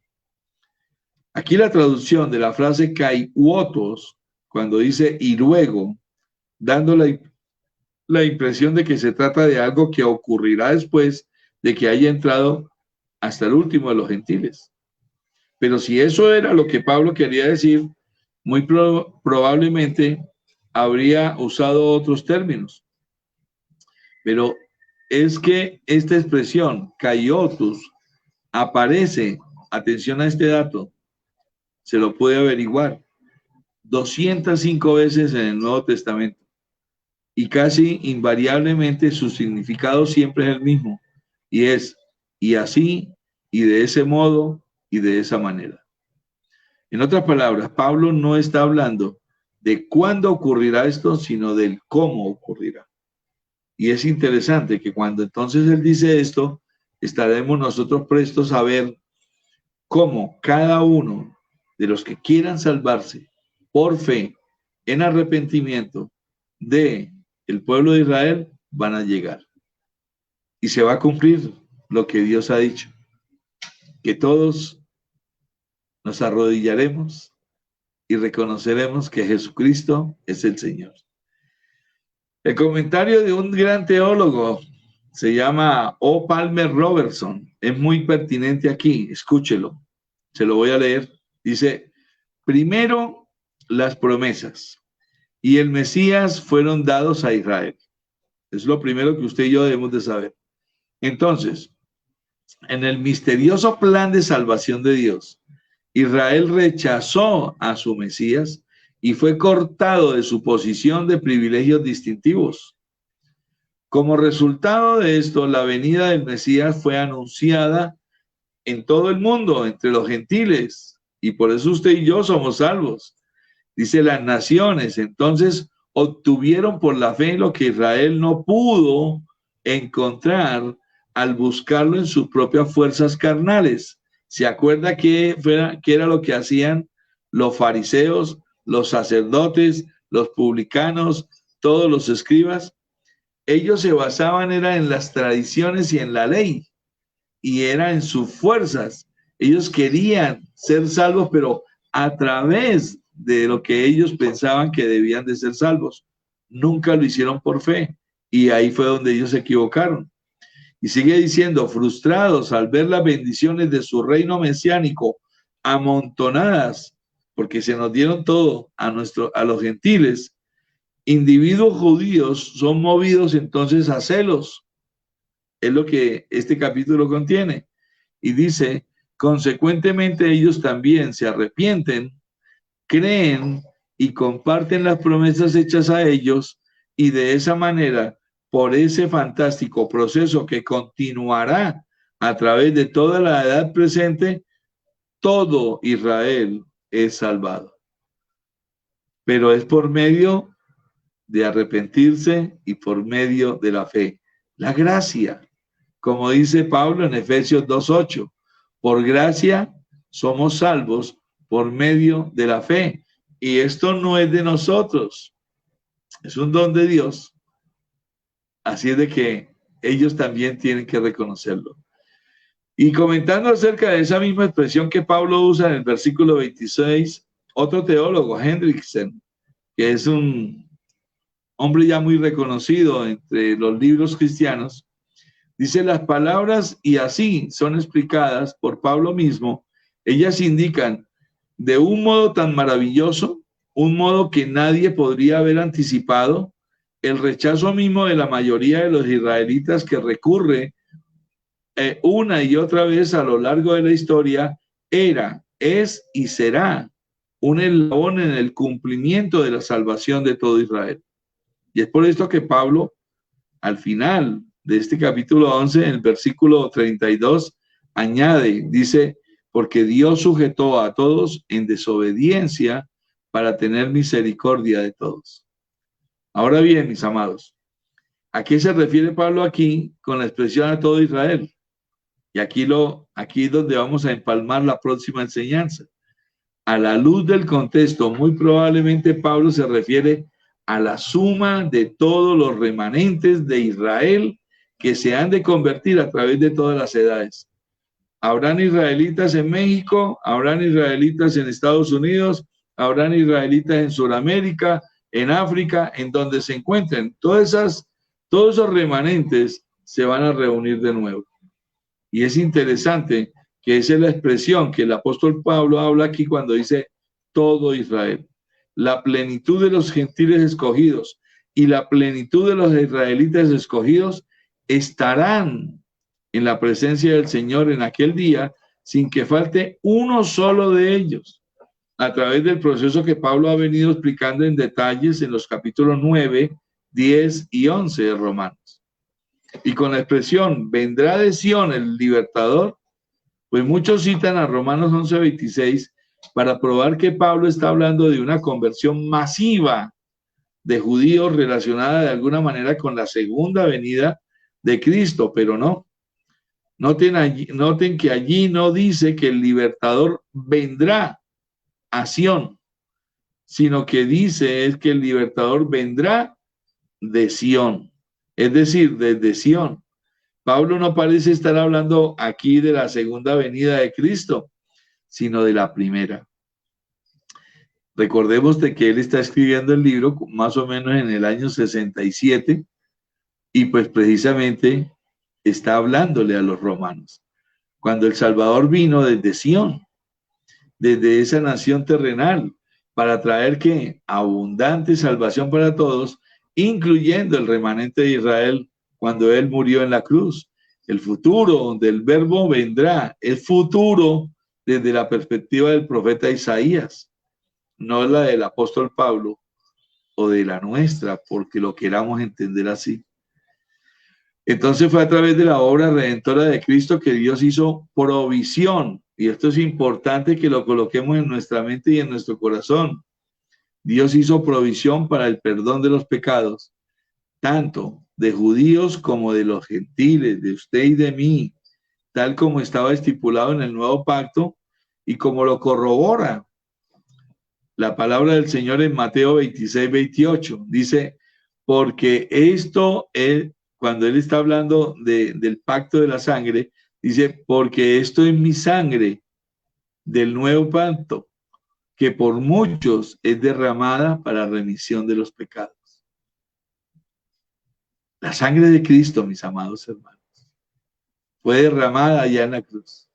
Aquí la traducción de la frase kaiuotos, cuando dice y luego, dando la impresión de que se trata de algo que ocurrirá después de que haya entrado hasta el último de los gentiles. Pero si eso era lo que Pablo quería decir, muy probablemente habría usado otros términos. Pero es que esta expresión, kaiotus, aparece, atención a este dato, se lo puede averiguar, 205 veces en el Nuevo Testamento. Y casi invariablemente su significado siempre es el mismo. Y es, y así, y de ese modo, y de esa manera. En otras palabras, Pablo no está hablando de cuándo ocurrirá esto, sino del cómo ocurrirá. Y es interesante que cuando entonces él dice esto, estaremos nosotros prestos a ver cómo cada uno de los que quieran salvarse por fe, en arrepentimiento de el pueblo de Israel, van a llegar. Y se va a cumplir lo que Dios ha dicho, que todos nos arrodillaremos y reconoceremos que Jesucristo es el Señor. El comentario de un gran teólogo se llama O. Palmer Robertson. Es muy pertinente aquí, escúchelo. Se lo voy a leer. Dice, primero las promesas y el Mesías fueron dados a Israel. Es lo primero que usted y yo debemos de saber. Entonces, en el misterioso plan de salvación de Dios, Israel rechazó a su Mesías y fue cortado de su posición de privilegios distintivos. Como resultado de esto, la venida del Mesías fue anunciada en todo el mundo, entre los gentiles, y por eso usted y yo somos salvos. Dice, las naciones entonces obtuvieron por la fe lo que Israel no pudo encontrar al buscarlo en sus propias fuerzas carnales. ¿Se acuerda qué era lo que hacían los fariseos, los sacerdotes, los publicanos, todos los escribas? Ellos se basaban era en las tradiciones y en la ley, y era en sus fuerzas. Ellos querían ser salvos, pero a través de lo que ellos pensaban que debían de ser salvos. Nunca lo hicieron por fe, y ahí fue donde ellos se equivocaron. Y sigue diciendo, frustrados al ver las bendiciones de su reino mesiánico amontonadas, porque se nos dieron todo a los gentiles, individuos judíos son movidos entonces a celos. Es lo que este capítulo contiene. Y dice, consecuentemente ellos también se arrepienten, creen y comparten las promesas hechas a ellos, y de esa manera, por ese fantástico proceso que continuará a través de toda la edad presente, todo Israel es salvado. Pero es por medio de arrepentirse y por medio de la fe. La gracia, como dice Pablo en Efesios 2:8, por gracia somos salvos por medio de la fe. Y esto no es de nosotros, es un don de Dios. Así es de que ellos también tienen que reconocerlo. Y comentando acerca de esa misma expresión que Pablo usa en el versículo 26, otro teólogo, Hendrickson, que es un hombre ya muy reconocido entre los libros cristianos, dice, las palabras y así son explicadas por Pablo mismo, ellas indican de un modo tan maravilloso, un modo que nadie podría haber anticipado, el rechazo mismo de la mayoría de los israelitas que recurre una y otra vez a lo largo de la historia, era, es y será un eslabón en el cumplimiento de la salvación de todo Israel. Y es por esto que Pablo, al final de este capítulo 11, en el versículo 32, añade, dice, porque Dios sujetó a todos en desobediencia para tener misericordia de todos. Ahora bien, mis amados, ¿a qué se refiere Pablo aquí con la expresión a todo Israel? Y aquí es donde vamos a empalmar la próxima enseñanza. A la luz del contexto, muy probablemente Pablo se refiere a la suma de todos los remanentes de Israel que se han de convertir a través de todas las edades. Habrán israelitas en México, habrán israelitas en Estados Unidos, habrán israelitas en Sudamérica, en África, en donde se encuentren. Todos esos remanentes se van a reunir de nuevo. Y es interesante que esa es la expresión que el apóstol Pablo habla aquí cuando dice todo Israel. La plenitud de los gentiles escogidos y la plenitud de los israelitas escogidos estarán en la presencia del Señor en aquel día sin que falte uno solo de ellos, a través del proceso que Pablo ha venido explicando en detalles en los capítulos 9, 10 y 11 de Romanos. Y con la expresión, vendrá de Sión el libertador, pues muchos citan a Romanos 11, 26 para probar que Pablo está hablando de una conversión masiva de judíos relacionada de alguna manera con la segunda venida de Cristo, pero no. Noten que allí no dice que el libertador vendrá a Sión, sino que dice es que el libertador vendrá de Sión, es decir, desde Sión. Pablo no parece estar hablando aquí de la segunda venida de Cristo, sino de la primera. Recordemos de que él está escribiendo el libro más o menos en el año 67 y pues precisamente está hablándole a los romanos. Cuando el Salvador vino desde Sión, desde esa nación terrenal, para traer ¿qué? Abundante salvación para todos, incluyendo el remanente de Israel cuando él murió en la cruz. El futuro del verbo vendrá, es futuro desde la perspectiva del profeta Isaías, no la del apóstol Pablo o de la nuestra, porque lo queramos entender así. Entonces fue a través de la obra redentora de Cristo que Dios hizo provisión, y esto es importante que lo coloquemos en nuestra mente y en nuestro corazón. Dios hizo provisión para el perdón de los pecados, tanto de judíos como de los gentiles, de usted y de mí, tal como estaba estipulado en el nuevo pacto y como lo corrobora la palabra del Señor en Mateo 26, 28. Dice, porque esto es, cuando él está hablando del pacto de la sangre, dice, porque esto es mi sangre del nuevo pacto, que por muchos es derramada para remisión de los pecados. La sangre de Cristo, mis amados hermanos, fue derramada allá en la cruz.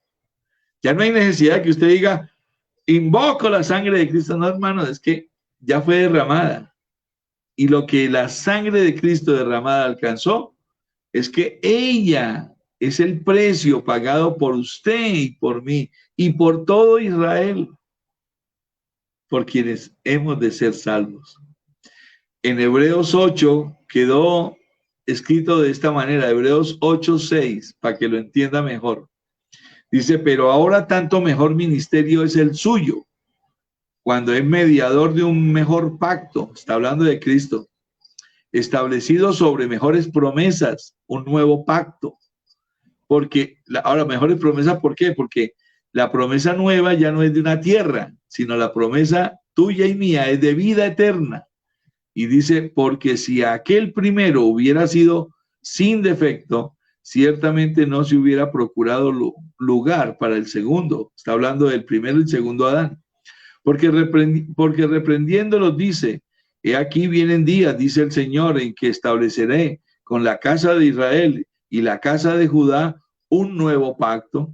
Ya no hay necesidad de que usted diga, invoco la sangre de Cristo. No, hermano, es que ya fue derramada. Y lo que la sangre de Cristo derramada alcanzó es que ella es el precio pagado por usted y por mí y por todo Israel, por quienes hemos de ser salvos. En Hebreos 8 quedó escrito de esta manera, Hebreos 8:6, para que lo entienda mejor. Dice, pero ahora tanto mejor ministerio es el suyo, cuando es mediador de un mejor pacto, está hablando de Cristo, establecido sobre mejores promesas, un nuevo pacto. Porque, ahora, mejores promesas, ¿por qué? Porque la promesa nueva ya no es de una tierra, sino la promesa tuya y mía es de vida eterna. Y dice, porque si aquel primero hubiera sido sin defecto, ciertamente no se hubiera procurado lugar para el segundo. Está hablando del primero y segundo Adán. Porque reprendiéndolos dice, he aquí vienen días, dice el Señor, en que estableceré con la casa de Israel y la casa de Judá un nuevo pacto,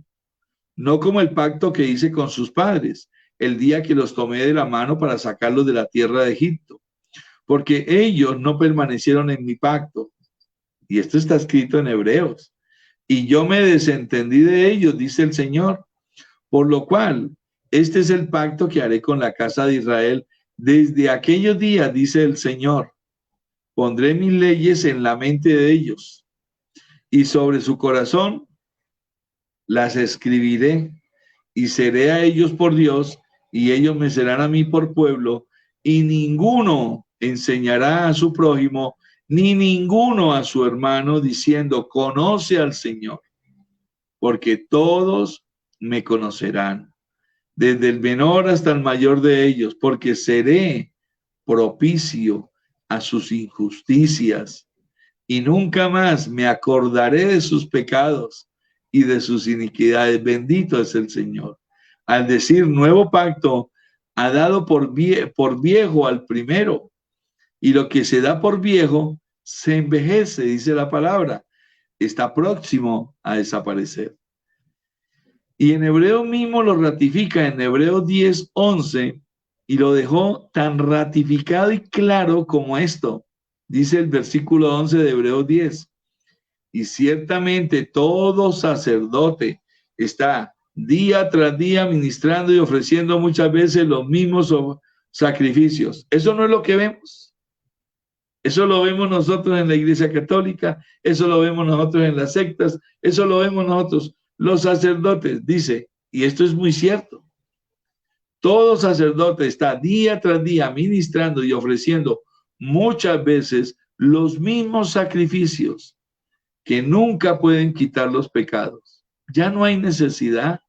no como el pacto que hice con sus padres, el día que los tomé de la mano para sacarlos de la tierra de Egipto, porque ellos no permanecieron en mi pacto. Y esto está escrito en Hebreos. Y yo me desentendí de ellos, dice el Señor. Por lo cual, este es el pacto que haré con la casa de Israel desde aquellos días, dice el Señor. Pondré mis leyes en la mente de ellos y sobre su corazón las escribiré y seré a ellos por Dios y ellos me serán a mí por pueblo, y ninguno enseñará a su prójimo ni ninguno a su hermano diciendo, conoce al Señor, porque todos me conocerán, desde el menor hasta el mayor de ellos, porque seré propicio a sus injusticias y nunca más me acordaré de sus pecados y de sus iniquidades. Bendito es el Señor. Al decir nuevo pacto, ha dado por viejo al primero, y lo que se da por viejo se envejece, dice la palabra, está próximo a desaparecer. Y en Hebreo mismo lo ratifica en Hebreos 10:11 y lo dejó tan ratificado y claro como esto. Dice el versículo 11 de Hebreos 10. Y ciertamente todo sacerdote está día tras día ministrando y ofreciendo muchas veces los mismos sacrificios. Eso no es lo que vemos. Eso lo vemos nosotros en la Iglesia Católica, eso lo vemos nosotros en las sectas, eso lo vemos nosotros. Los sacerdotes, dice, y esto es muy cierto, todo sacerdote está día tras día ministrando y ofreciendo muchas veces los mismos sacrificios que nunca pueden quitar los pecados. Ya no hay necesidad.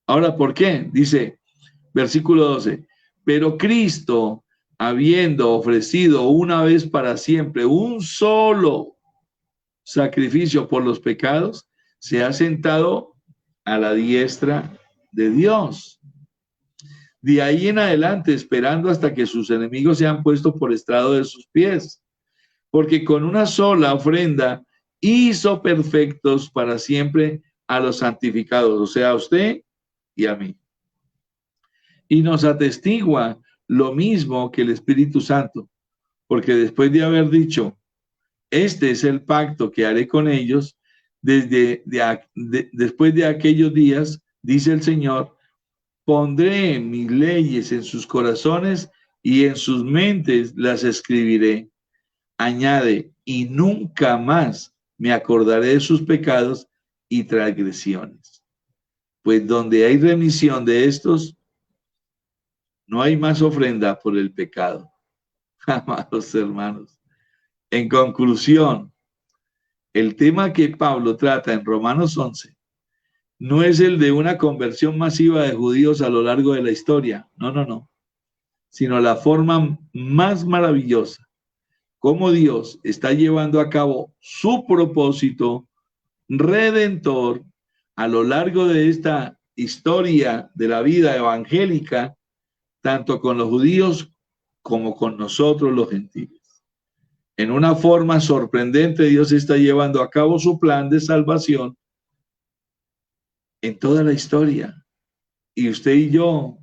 Ahora, ¿por qué? Dice, versículo 12, pero Cristo, habiendo ofrecido una vez para siempre un solo sacrificio por los pecados, se ha sentado a la diestra de Dios. De ahí en adelante, esperando hasta que sus enemigos sean puestos por estrado de sus pies, porque con una sola ofrenda hizo perfectos para siempre a los santificados, o sea, a usted y a mí. Y nos atestigua lo mismo que el Espíritu Santo, porque después de haber dicho, este es el pacto que haré con ellos, después de aquellos días, dice el Señor, pondré mis leyes en sus corazones y en sus mentes las escribiré. Añade, y nunca más me acordaré de sus pecados y transgresiones. Pues donde hay remisión de estos, no hay más ofrenda por el pecado. Amados hermanos, en conclusión, el tema que Pablo trata en Romanos 11 no es el de una conversión masiva de judíos a lo largo de la historia, no, sino la forma más maravillosa, cómo Dios está llevando a cabo su propósito redentor a lo largo de esta historia de la vida evangélica, tanto con los judíos como con nosotros los gentiles. En una forma sorprendente, Dios está llevando a cabo su plan de salvación en toda la historia. Y usted y yo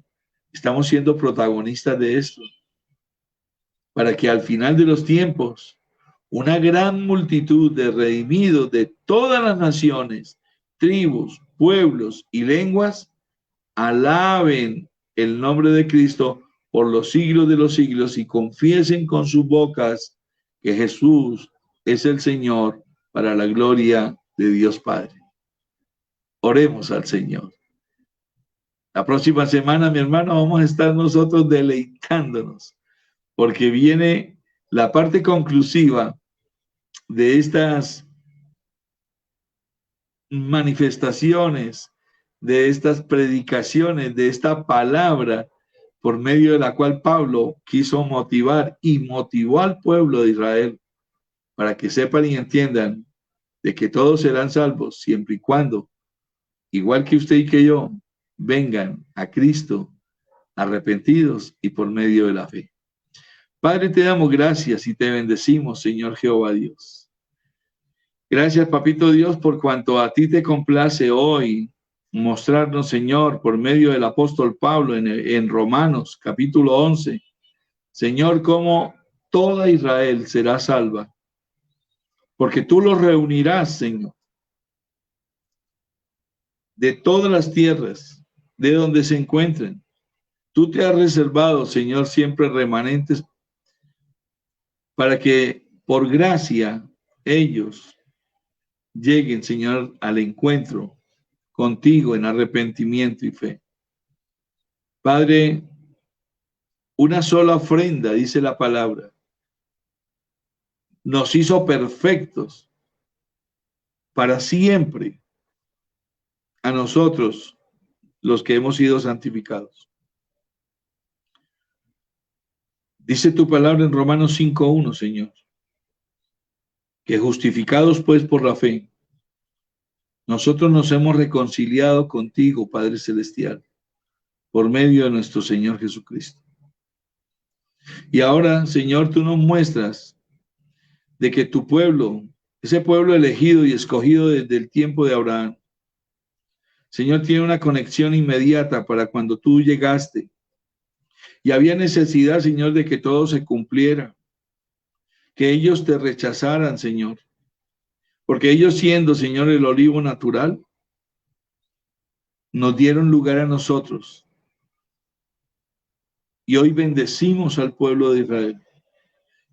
estamos siendo protagonistas de esto, para que al final de los tiempos, una gran multitud de redimidos de todas las naciones, tribus, pueblos y lenguas, alaben el nombre de Cristo por los siglos de los siglos y confiesen con sus bocas que Jesús es el Señor, para la gloria de Dios Padre. Oremos al Señor. La próxima semana, mi hermano, vamos a estar nosotros deleitándonos, porque viene la parte conclusiva de estas manifestaciones, de estas predicaciones, de esta palabra, por medio de la cual Pablo quiso motivar y motivó al pueblo de Israel para que sepan y entiendan de que todos serán salvos siempre y cuando, igual que usted y que yo, vengan a Cristo arrepentidos y por medio de la fe. Padre, te damos gracias y te bendecimos, Señor Jehová Dios. Gracias, Papito Dios, por cuanto a ti te complace hoy mostrarnos, Señor, por medio del apóstol Pablo en Romanos capítulo 11, Señor, cómo toda Israel será salva, porque tú los reunirás, Señor, de todas las tierras, de donde se encuentren. Tú te has reservado, Señor, siempre remanentes para que por gracia ellos lleguen, Señor, al encuentro contigo en arrepentimiento y fe. Padre, una sola ofrenda, dice la palabra, nos hizo perfectos para siempre a nosotros, los que hemos sido santificados. Dice tu palabra en Romanos 5:1, Señor, que justificados pues por la fe, nosotros nos hemos reconciliado contigo, Padre Celestial, por medio de nuestro Señor Jesucristo. Y ahora, Señor, tú nos muestras de que tu pueblo, ese pueblo elegido y escogido desde el tiempo de Abraham, Señor, tiene una conexión inmediata para cuando tú llegaste. Y había necesidad, Señor, de que todo se cumpliera, que ellos te rechazaran, Señor, porque ellos siendo, Señor, el olivo natural, nos dieron lugar a nosotros. Y hoy bendecimos al pueblo de Israel.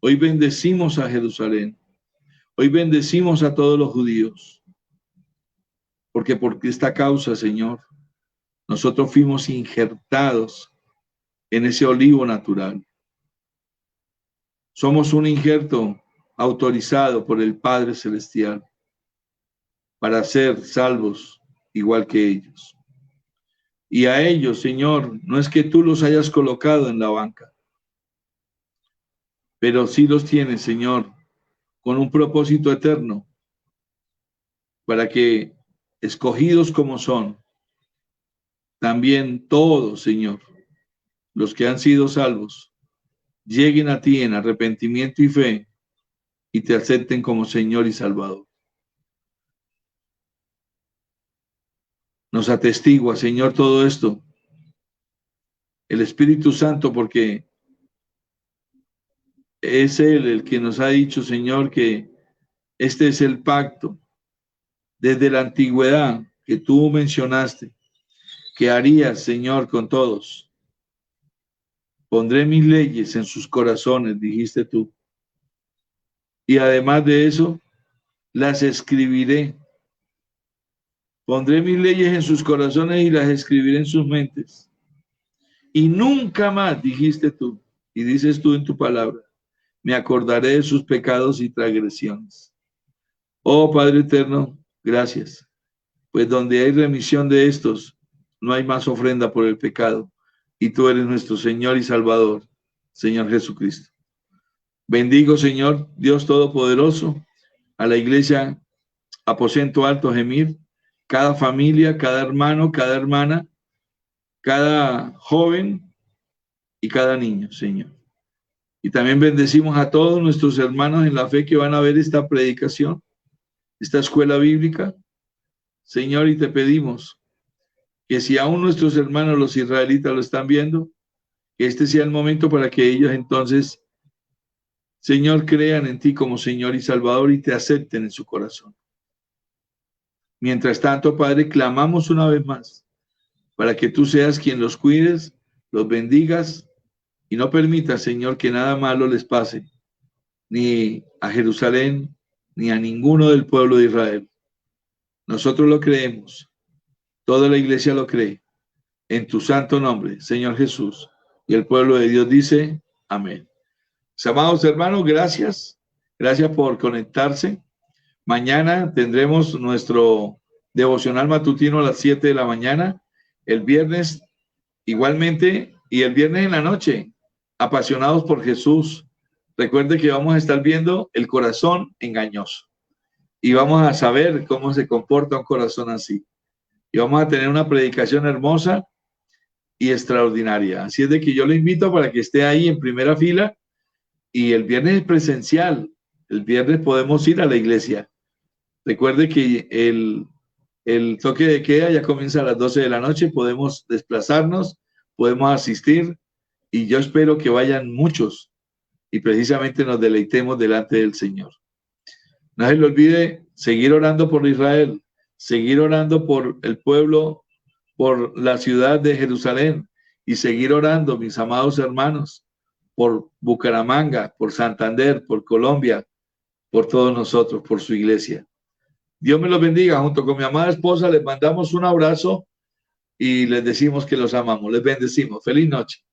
Hoy bendecimos a Jerusalén. Hoy bendecimos a todos los judíos. Porque por esta causa, Señor, nosotros fuimos injertados en ese olivo natural. Somos un injerto autorizado por el Padre Celestial para ser salvos igual que ellos. Y a ellos, Señor, no es que tú los hayas colocado en la banca, pero sí los tienes, Señor, con un propósito eterno, para que, escogidos como son, también todos, Señor, los que han sido salvos, lleguen a ti en arrepentimiento y fe y te acepten como Señor y Salvador. Nos atestigua, Señor, todo esto, el Espíritu Santo, porque es Él el que nos ha dicho, Señor, que este es el pacto desde la antigüedad que tú mencionaste, que harías, Señor, con todos. Pondré mis leyes en sus corazones, dijiste tú. Y además de eso, las escribiré. Pondré mis leyes en sus corazones y las escribiré en sus mentes. Y nunca más, dijiste tú, y dices tú en tu palabra, me acordaré de sus pecados y transgresiones. Oh Padre eterno, gracias. Pues donde hay remisión de estos, no hay más ofrenda por el pecado. Y tú eres nuestro Señor y Salvador, Señor Jesucristo. Bendigo, Señor, Dios Todopoderoso, a la iglesia Aposento Alto Gemir, cada familia, cada hermano, cada hermana, cada joven y cada niño, Señor. Y también bendecimos a todos nuestros hermanos en la fe que van a ver esta predicación, esta escuela bíblica. Señor, y te pedimos que si aún nuestros hermanos los israelitas lo están viendo, que este sea el momento para que ellos entonces, Señor, crean en ti como Señor y Salvador y te acepten en su corazón. Mientras tanto, Padre, clamamos una vez más para que tú seas quien los cuides, los bendigas y no permitas, Señor, que nada malo les pase, ni a Jerusalén, ni a ninguno del pueblo de Israel. Nosotros lo creemos, toda la iglesia lo cree, en tu santo nombre, Señor Jesús. Y el pueblo de Dios dice, amén. Mis amados hermanos, gracias. Gracias por conectarse. Mañana tendremos nuestro devocional matutino a las 7 de la mañana. El viernes igualmente y el viernes en la noche, apasionados por Jesús. Recuerde que vamos a estar viendo el corazón engañoso y vamos a saber cómo se comporta un corazón así. Y vamos a tener una predicación hermosa y extraordinaria. Así es de que yo le invito para que esté ahí en primera fila y el viernes es presencial. El viernes podemos ir a la iglesia. Recuerde que el toque de queda ya comienza a las 12 de la noche. Podemos desplazarnos, podemos asistir y yo espero que vayan muchos y precisamente nos deleitemos delante del Señor. No se le olvide seguir orando por Israel, seguir orando por el pueblo, por la ciudad de Jerusalén y seguir orando, mis amados hermanos, por Bucaramanga, por Santander, por Colombia, por todos nosotros, por su iglesia. Dios me los bendiga. Junto con mi amada esposa les mandamos un abrazo y les decimos que los amamos. Les bendecimos. Feliz noche.